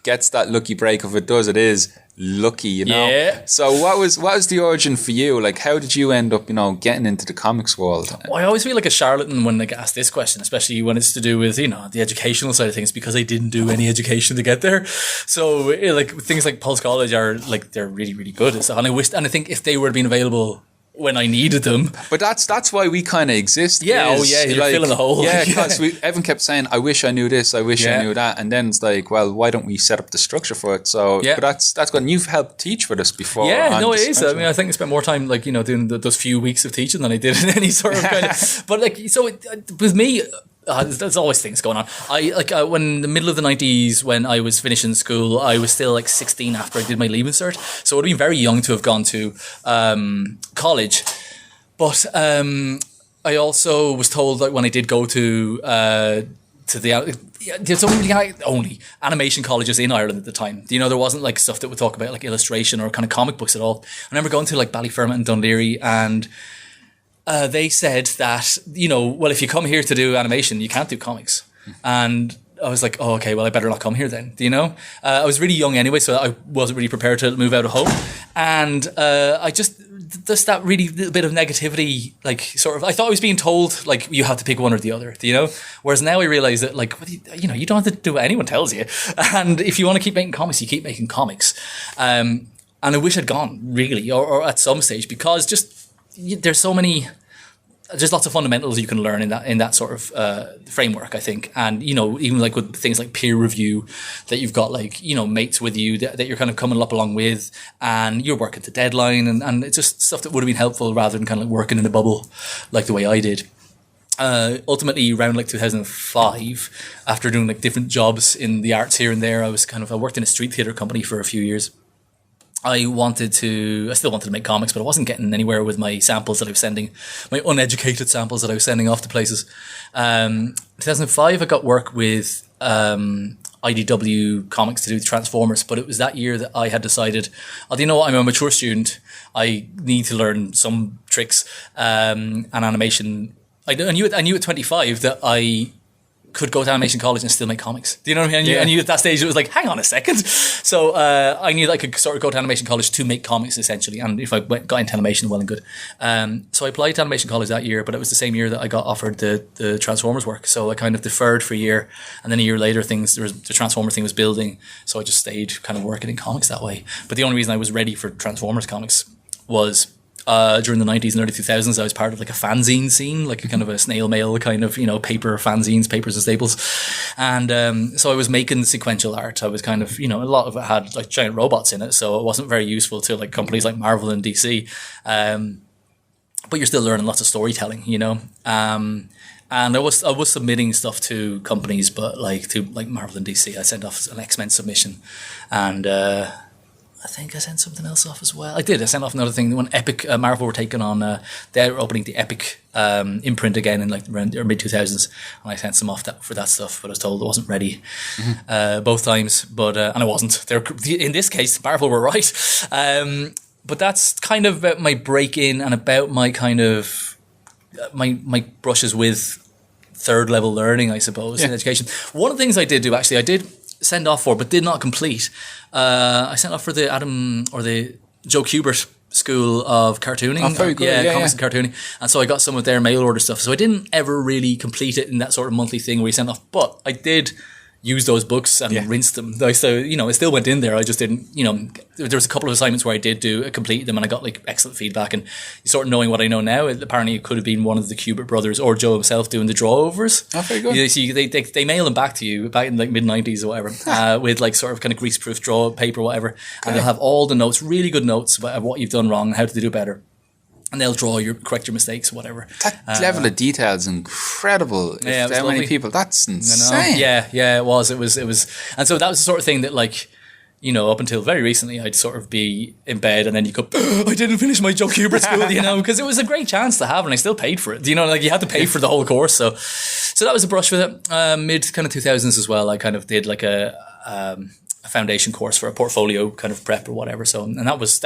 gets that lucky break. If it does, it is lucky, Yeah. So what was the origin for you? Like, how did you end up, getting into the comics world? Well, I always feel like a charlatan when I get asked this question, especially when it's to do with, the educational side of things, because I didn't do any education to get there. So like things like Pulse College are like, they're really, really good. And I think if they were being available when I needed them. But that's why we kind of exist. Yeah, you're filling the hole. Yeah, because Evan kept saying, I wish I knew this, I wish I knew that. And then it's like, well, why don't we set up the structure for it? So, but that's good. And you've helped teach with us before. Yeah, no, it is. I mean, I think I spent more time, like, doing those few weeks of teaching than I did in any sort of kind of... But, like, so with me... there's always things going on. When in the middle of the 90s, when I was finishing school, I was still like 16 after I did my Leaving Cert. So I would have been very young to have gone to college. But I also was told that when I did go to there's only animation colleges in Ireland at the time. There wasn't like stuff that would talk about like illustration or kind of comic books at all. I remember going to like Ballyfermot and Dunleary, and they said that, well, if you come here to do animation, you can't do comics. And I was like, oh, okay, well, I better not come here then. I was really young anyway, so I wasn't really prepared to move out of home. And I just that really little bit of negativity, like sort of, I thought I was being told, like, you have to pick one or the other, Whereas now I realize that, like, you don't have to do what anyone tells you. And if you want to keep making comics, you keep making comics. And I wish I'd gone, really, or at some stage, because just... there's lots of fundamentals you can learn in that sort of framework, I think. And, even like with things like peer review, that you've got like, mates with you that you're kind of coming up along with, and you're working to deadline, and it's just stuff that would have been helpful rather than kind of like working in a bubble like the way I did. Ultimately, around like 2005, after doing like different jobs in the arts here and there, I worked in a street theatre company for a few years. I still wanted to make comics, but I wasn't getting anywhere with my samples that I was sending, my uneducated samples that I was sending off to places. 2005, I got work with IDW Comics to do Transformers, but it was that year that I had decided, I'm a mature student. I need to learn some tricks and animation. I knew at 25 that I could go to animation college and still make comics. Do you know what I mean? And you at that stage, it was like, hang on a second. So I knew that I could sort of go to animation college to make comics, essentially. And if I got into animation, well and good. So I applied to animation college that year, but it was the same year that I got offered the Transformers work. So I kind of deferred for a year. And then a year later, the Transformers thing was building. So I just stayed kind of working in comics that way. But the only reason I was ready for Transformers comics was... during the 90s and early 2000s, I was part of like a fanzine scene, like a kind of a snail mail kind of, paper fanzines, papers and staples. And so I was making sequential art. I was kind of, a lot of it had like giant robots in it, so it wasn't very useful to like companies like Marvel and DC. But you're still learning lots of storytelling, And I was submitting stuff to companies, but to Marvel and DC, I sent off an X-Men submission, and I think I sent something else off as well. I sent off another thing when Epic Marvel were taking on. They were opening the Epic imprint again in like around mid 2000s, and I sent some off for that stuff. But I was told I wasn't ready both times. But and I wasn't. In this case, Marvel were right. But that's kind of about my break in and about my kind of my brushes with third level learning, I suppose, in education. One of the things I did do, actually, I did send off for, but did not complete. I sent off for the Joe Kubert School of Cartooning. Oh, very good. Comics and Cartooning. And so I got some of their mail order stuff. So I didn't ever really complete it in that sort of monthly thing where you send off, but I did use those books and rinse them. So, it still went in there. I just didn't, there was a couple of assignments where I did complete them, and I got like excellent feedback. And sort of knowing what I know now, apparently it could have been one of the Kubert brothers or Joe himself doing the draw-overs. Oh, very good. So they mail them back to you back in like mid-90s or whatever, with like sort of kind of grease-proof draw paper or whatever. And they'll have all the notes, really good notes about what you've done wrong and how to do better. And they'll correct your mistakes or whatever. That level of detail is incredible. Yeah, how many people? That's insane. Yeah, it was. It was. And so that was the sort of thing that, like, up until very recently, I'd sort of be in bed and then you go, I didn't finish my Joe Kubert school, because it was a great chance to have, and I still paid for it. You had to pay for the whole course. So that was a brush with it. Mid kind of 2000s as well, I kind of did like a foundation course for a portfolio kind of prep or whatever. So, and that was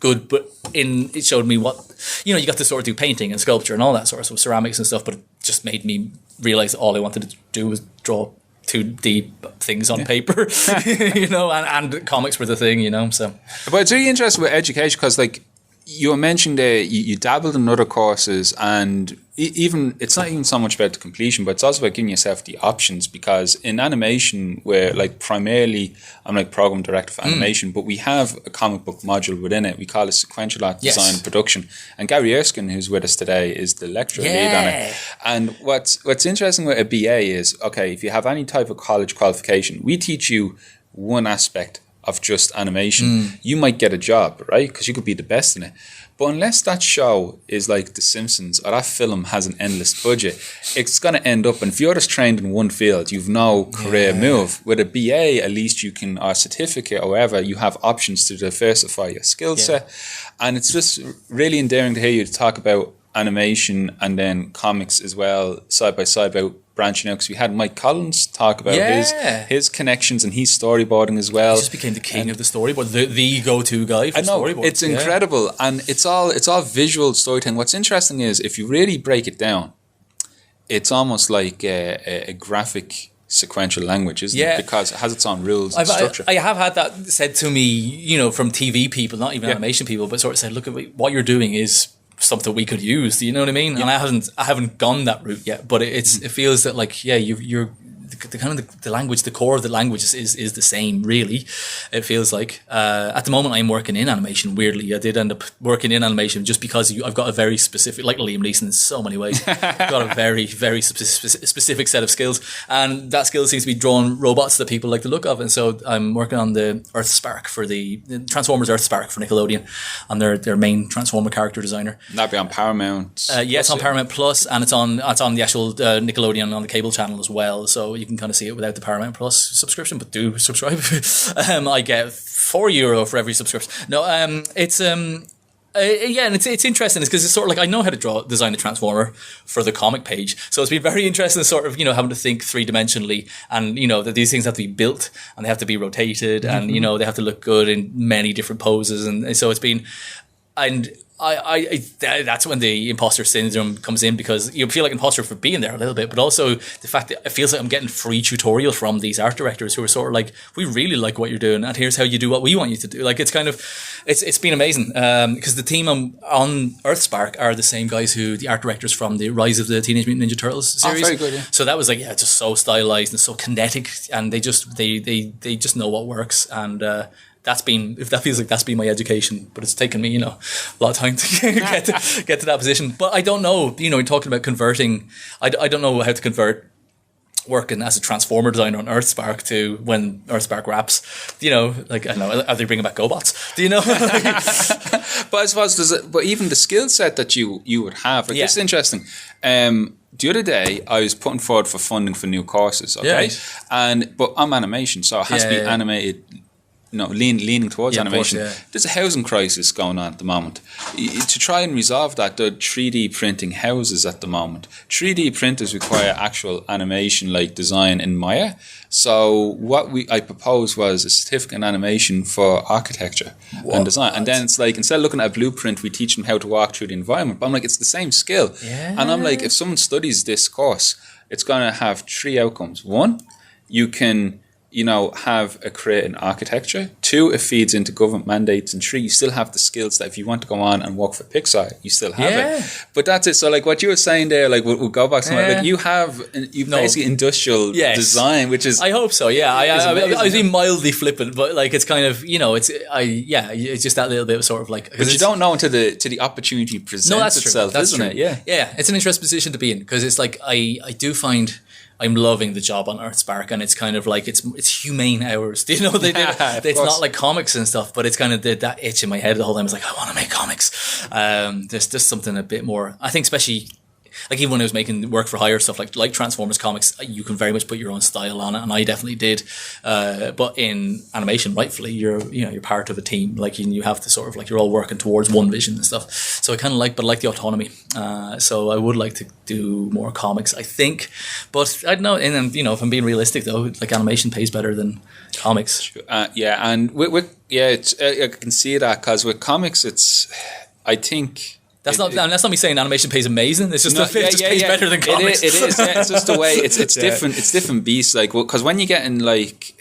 good, but it showed me what, you got to sort of do painting and sculpture and all that sort of stuff, ceramics and stuff, but it just made me realize that all I wanted to do was draw 2D things on paper, and comics were the thing, so. But it's really interesting with education because, like, you mentioned there, you dabbled in other courses, and even it's not even so much about the completion, but it's also about giving yourself the options, because in animation, where like primarily I'm like program director for animation, but we have a comic book module within it. We call it sequential art design and production. And Gary Erskine, who's with us today, is the lecturer lead on it. And what's interesting with a BA is, okay, if you have any type of college qualification, we teach you one aspect of just animation, you might get a job, right? Because you could be the best in it. But unless that show is like The Simpsons or that film has an endless budget, it's going to end up, and if you're just trained in one field, you've no career move. With a BA, at least you can, or a certificate or whatever, you have options to diversify your skill set. And it's just really endearing to hear you talk about animation and then comics as well, side by side, about branching out, because we had Mike Collins talk about his connections and his storyboarding as well. He just became the king of the storyboard, the go-to guy for storyboards. It's incredible, and it's all visual storytelling. What's interesting is, if you really break it down, it's almost like a graphic sequential language, isn't it? Because it has its own rules and structure. I have had that said to me, from TV people, not even animation people, but sort of said, look, what you're doing is something we could use. Do you know what I mean? Yeah. And I haven't gone that route yet, but it feels that like you're the kind of the language, the core of the language is the same, really. It feels like at the moment I'm working in animation. Weirdly, I did end up working in animation just because I've got a very specific, like Liam Neeson in so many ways, I've got a very, very specific set of skills, and that skill seems to be drawing robots that people like the look of. And so I'm working on the Earthspark for the Transformers Earthspark for Nickelodeon. I'm their main Transformer character designer. That'd be on Paramount. It's on Paramount Plus, and it's on the actual Nickelodeon on the cable channel as well. So you can kind of see it without the Paramount Plus subscription, but do subscribe. I get €4 for every subscription. No, and it's interesting because it's sort of like I know how to design a Transformer for the comic page, so it's been very interesting sort of having to think three-dimensionally, and that these things have to be built and they have to be rotated, and they have to look good in many different poses, and so it's been, and I that's when the imposter syndrome comes in, because you feel like imposter for being there a little bit, but also the fact that it feels like I'm getting free tutorial from these art directors who are sort of like, we really like what you're doing, and here's how you do what we want you to do. Like, it's kind of, it's been amazing, because the team on Earthspark are the same guys who the art directors from the Rise of the Teenage Mutant Ninja Turtles series. Very good, yeah. So that was like, just so stylized and so kinetic, and they just know what works, and that's been my education, but it's taken me, a lot of time to get to that position. But I don't know, talking about converting, I don't know how to convert working as a Transformer designer on Earthspark to when Earthspark wraps, like, I don't know, are they bringing back GoBots? Do you know? But I suppose but even the skill set that you would have, like, it's interesting. The other day, I was putting forward for funding for new courses, okay? But I'm animation, so it has to be animated, leaning towards animation. There's a housing crisis going on at the moment. To try and resolve that, they're 3D printing houses at the moment. 3D printers require actual animation like design in Maya. So what I proposed was a certificate in animation for architecture and design. And then it's like, instead of looking at a blueprint, we teach them how to walk through the environment. But I'm like, it's the same skill. Yeah. And I'm like, if someone studies this course, it's going to have 3 outcomes. 1, you can create an architecture. 2, it feeds into government mandates. And 3, you still have the skills that if you want to go on and work for Pixar, you still have it. But that's it. So like what you were saying there, like we'll go back to like you've basically industrial design, which is, I hope so. Yeah, I was being mildly flippant, but like it's kind of it's just that little bit of sort of like, but you don't know until the opportunity presents itself, isn't it? Yeah, it's an interesting position to be in, because it's like I do find I'm loving the job on Earthspark, and it's kind of like it's humane hours. Do you know? It's not like comics and stuff, but it's kind of that itch in my head the whole time. It's like, I want to make comics. There's just something a bit more, I think, especially like even when I was making work for hire stuff like Transformers comics, you can very much put your own style on it, and I definitely did. But in animation, rightfully, you're part of a team. Like you have to sort of like you're all working towards one vision and stuff. So I kind of like the autonomy. So I would like to do more comics, I think. But I don't know. And then if I'm being realistic though, like animation pays better than comics. And I can see that because with comics, I think. That's not me saying animation pays amazing. It's just it pays better than comics. It is. Yeah, it's just the way it's different. It's different beasts. Like because when you get in like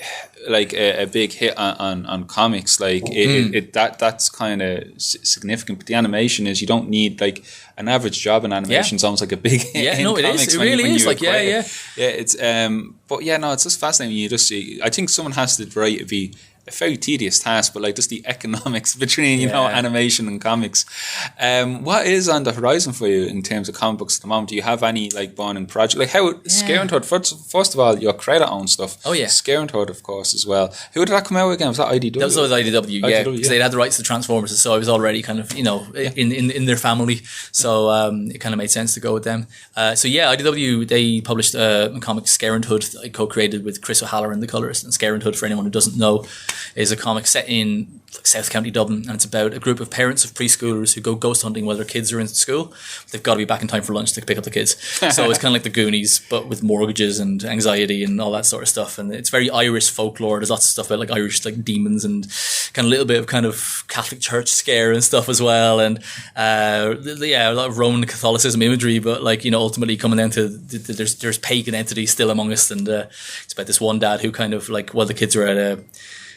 a big hit on comics, like that's kind of significant. But the animation is you don't need like an average job in animation is almost like a big hit. Yeah, no, it is. It really is. Like yeah. It's but yeah, no, it's just fascinating. You just see. I think someone has to write to be a very tedious task, but like just the economics between animation and comics. What is on the horizon for you in terms of comic books at the moment? Do you have any like burning project? Like how Scarenthood? First of all, your creator owned stuff. Oh yeah, Scarenthood, of course, as well. Who did that come out again? Was that IDW? That was IDW. Yeah, because they had the rights to Transformers, so I was already kind of in their family. So it kind of made sense to go with them. So yeah, IDW they published a comic Scarenthood I co-created with Chris O'Halloran, the colorist. And Scarenthood, for anyone who doesn't know, is a comic set in South County Dublin, and it's about a group of parents of preschoolers who go ghost hunting while their kids are in school. They've got to be back in time for lunch to pick up the kids. So it's kind of like the Goonies, but with mortgages and anxiety and all that sort of stuff. And it's very Irish folklore. There's lots of stuff about like Irish like demons and kind of a little bit of kind of Catholic Church scare and stuff as well. And a lot of Roman Catholicism imagery, but like ultimately coming down to there's pagan entities still among us. And it's about this one dad who kind of like while the kids are at a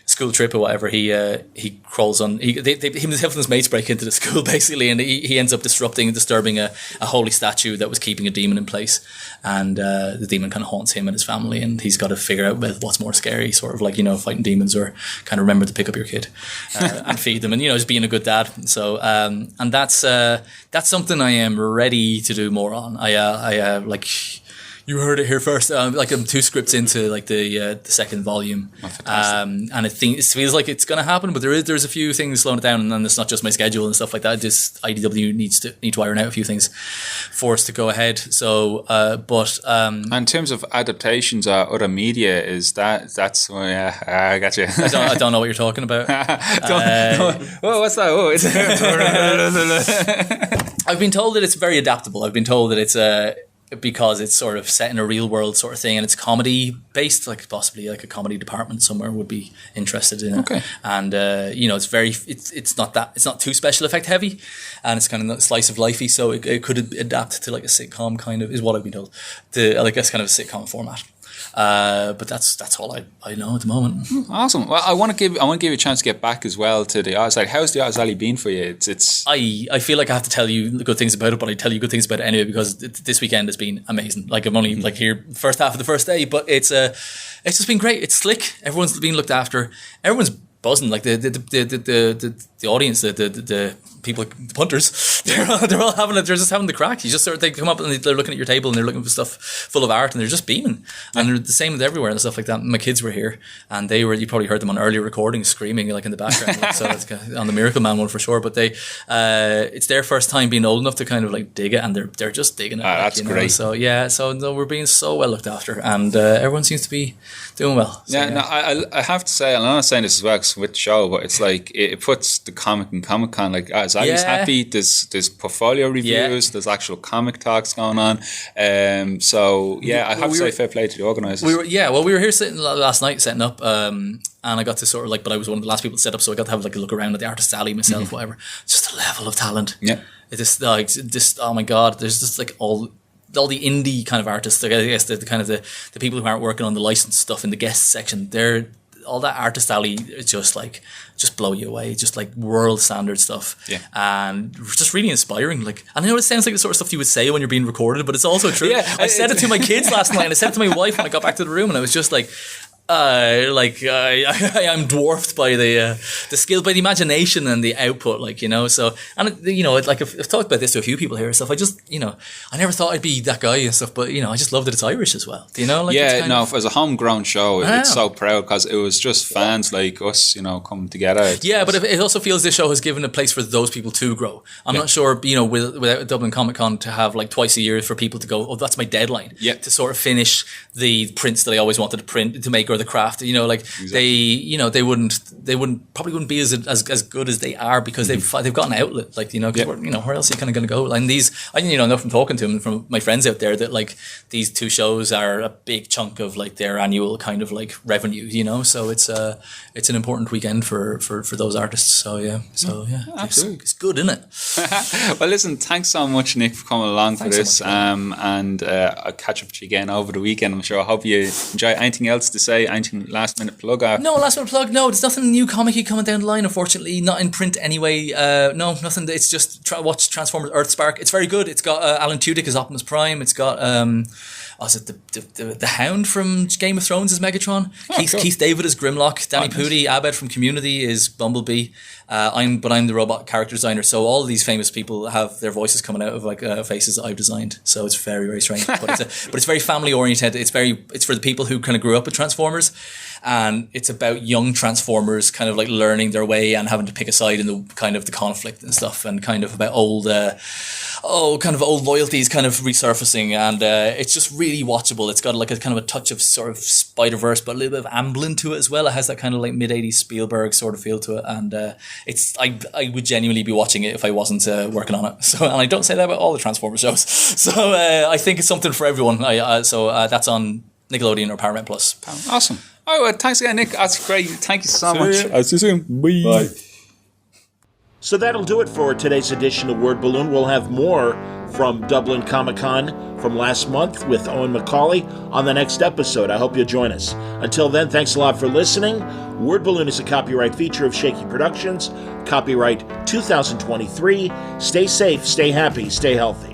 school trip or whatever, he crawls on. Him and his mates break into the school basically, and he ends up disrupting and disturbing a holy statue that was keeping a demon in place, and the demon kind of haunts him and his family, and he's got to figure out what's more scary, sort of like fighting demons or kind of remember to pick up your kid and feed them, and just being a good dad. So and that's something I am ready to do more on. I like. You heard it here first. I'm 2 scripts into like the second volume, and I think it feels like it's going to happen. But there's a few things slowing it down, and then it's not just my schedule and stuff like that. Just IDW need to iron out a few things for us to go ahead. So, in terms of adaptations or other media, that's I got you. I don't know what you're talking about. What's that? I've been told that it's very adaptable. I've been told that it's because it's sort of set in a real world sort of thing, and it's comedy based, like possibly like a comedy department somewhere would be interested in it. Okay. And it's not too special effect heavy, and it's kind of slice of lifey, so it could adapt to like a sitcom kind of, is what I've been told, to like this kind of a sitcom format. But that's all I know at the moment. Awesome. Well, I want to give you a chance to get back as well to the Oz Alley. How's the Oz Alley been for you? I feel like I have to tell you good things about it, but I tell you good things about it anyway because this weekend has been amazing. Like I'm only like here first half of the first day, but it's just been great. It's slick. Everyone's being looked after. Everyone's buzzing. Like the audience, the people, the punters, they're all they're just having the crack. You just they come up and they're looking at your table and they're looking for stuff full of art and they're just beaming. And they're the same with everywhere and stuff like that. My kids were here and you probably heard them on earlier recordings screaming like in the background. So it's on the Miracle Man one for sure. But it's their first time being old enough to kind of like dig it, and they're just digging it. That's great. So we're being so well looked after, and everyone seems to be doing well. So, No, I have to say, and I'm not saying this as well because with the show, but it's like it puts the comic and Comic Con like as Ali's happy. There's portfolio reviews. There's actual comic talks going on. I have to say fair play to the organisers. We were here sitting last night setting up. And I got to sort of like, but I was one of the last people to set up, so I got to have like a look around at the Artist Alley myself, whatever. Just the level of talent. Yeah. It just like oh my God, there's just like all the indie kind of artists. Like I guess the kind of the people who aren't working on the licensed stuff in the guest section. They're all that Artist Alley is just blow you away. Just like world standard stuff. Yeah. And just really inspiring. Like, and I know it sounds like the sort of stuff you would say when you're being recorded, but it's also true. I said it to my kids last night, and I said it to my wife when I got back to the room, and I was just like, I am dwarfed by the skill, by the imagination and the output, so, and I've talked about this to a few people here and stuff. I just, I never thought I'd be that guy and stuff, but I just love that it's Irish as well. As a homegrown show, it's so proud because it was just fans like us, coming together. But it also feels this show has given a place for those people to grow. I'm not sure, without Dublin Comic Con to have like twice a year for people to go, oh, that's my deadline. Yeah. To sort of finish the prints that I always wanted to make, or the craft, exactly. They probably wouldn't be as good as they are because they've got an outlet, where else are you kind of going to go? And these, I know from talking to them, from my friends out there, that like these two shows are a big chunk of like their annual kind of like revenue, so it's an important weekend for those artists. So absolutely, it's good, isn't it? Well, listen, thanks so much, Nick, for coming along for this, and I'll catch up with you again over the weekend, I'm sure. I hope you enjoy. Anything else to say? Anything last minute plug? No, last minute plug. No, there's nothing new comic-y coming down the line, unfortunately. Not in print anyway. No, nothing. It's just watch Transformers Earthspark. It's very good. It's got Alan Tudyk as Optimus Prime. It's got the Hound from Game of Thrones is Megatron. Keith David is Grimlock. Danny Pudi, Abed from Community is Bumblebee. I'm the robot character designer. So all of these famous people have their voices coming out of like faces that I've designed. So it's very, very strange. But it's very family oriented. It's for the people who kind of grew up with Transformers, and it's about young Transformers kind of like learning their way and having to pick a side in the kind of the conflict and stuff, and kind of about old loyalties kind of resurfacing, and it's just really watchable. It's got like a kind of a touch of sort of Spider-Verse, but a little bit of Amblin to it as well. It has that kind of like mid-80s Spielberg sort of feel to it, and I would genuinely be watching it if I wasn't working on it. So, and I don't say that about all the Transformers shows. So I think it's something for everyone. That's on Nickelodeon or Paramount Plus. Awesome. Oh, well, thanks again, Nick. That's great. Thank you so much. I'll see you soon. Bye. So that'll do it for today's edition of Word Balloon. We'll have more from Dublin Comic Con from last month with Eoin McAuley on the next episode. I hope you'll join us. Until then, thanks a lot for listening. Word Balloon is a copyright feature of Shaky Productions. Copyright 2023. Stay safe, stay happy, stay healthy.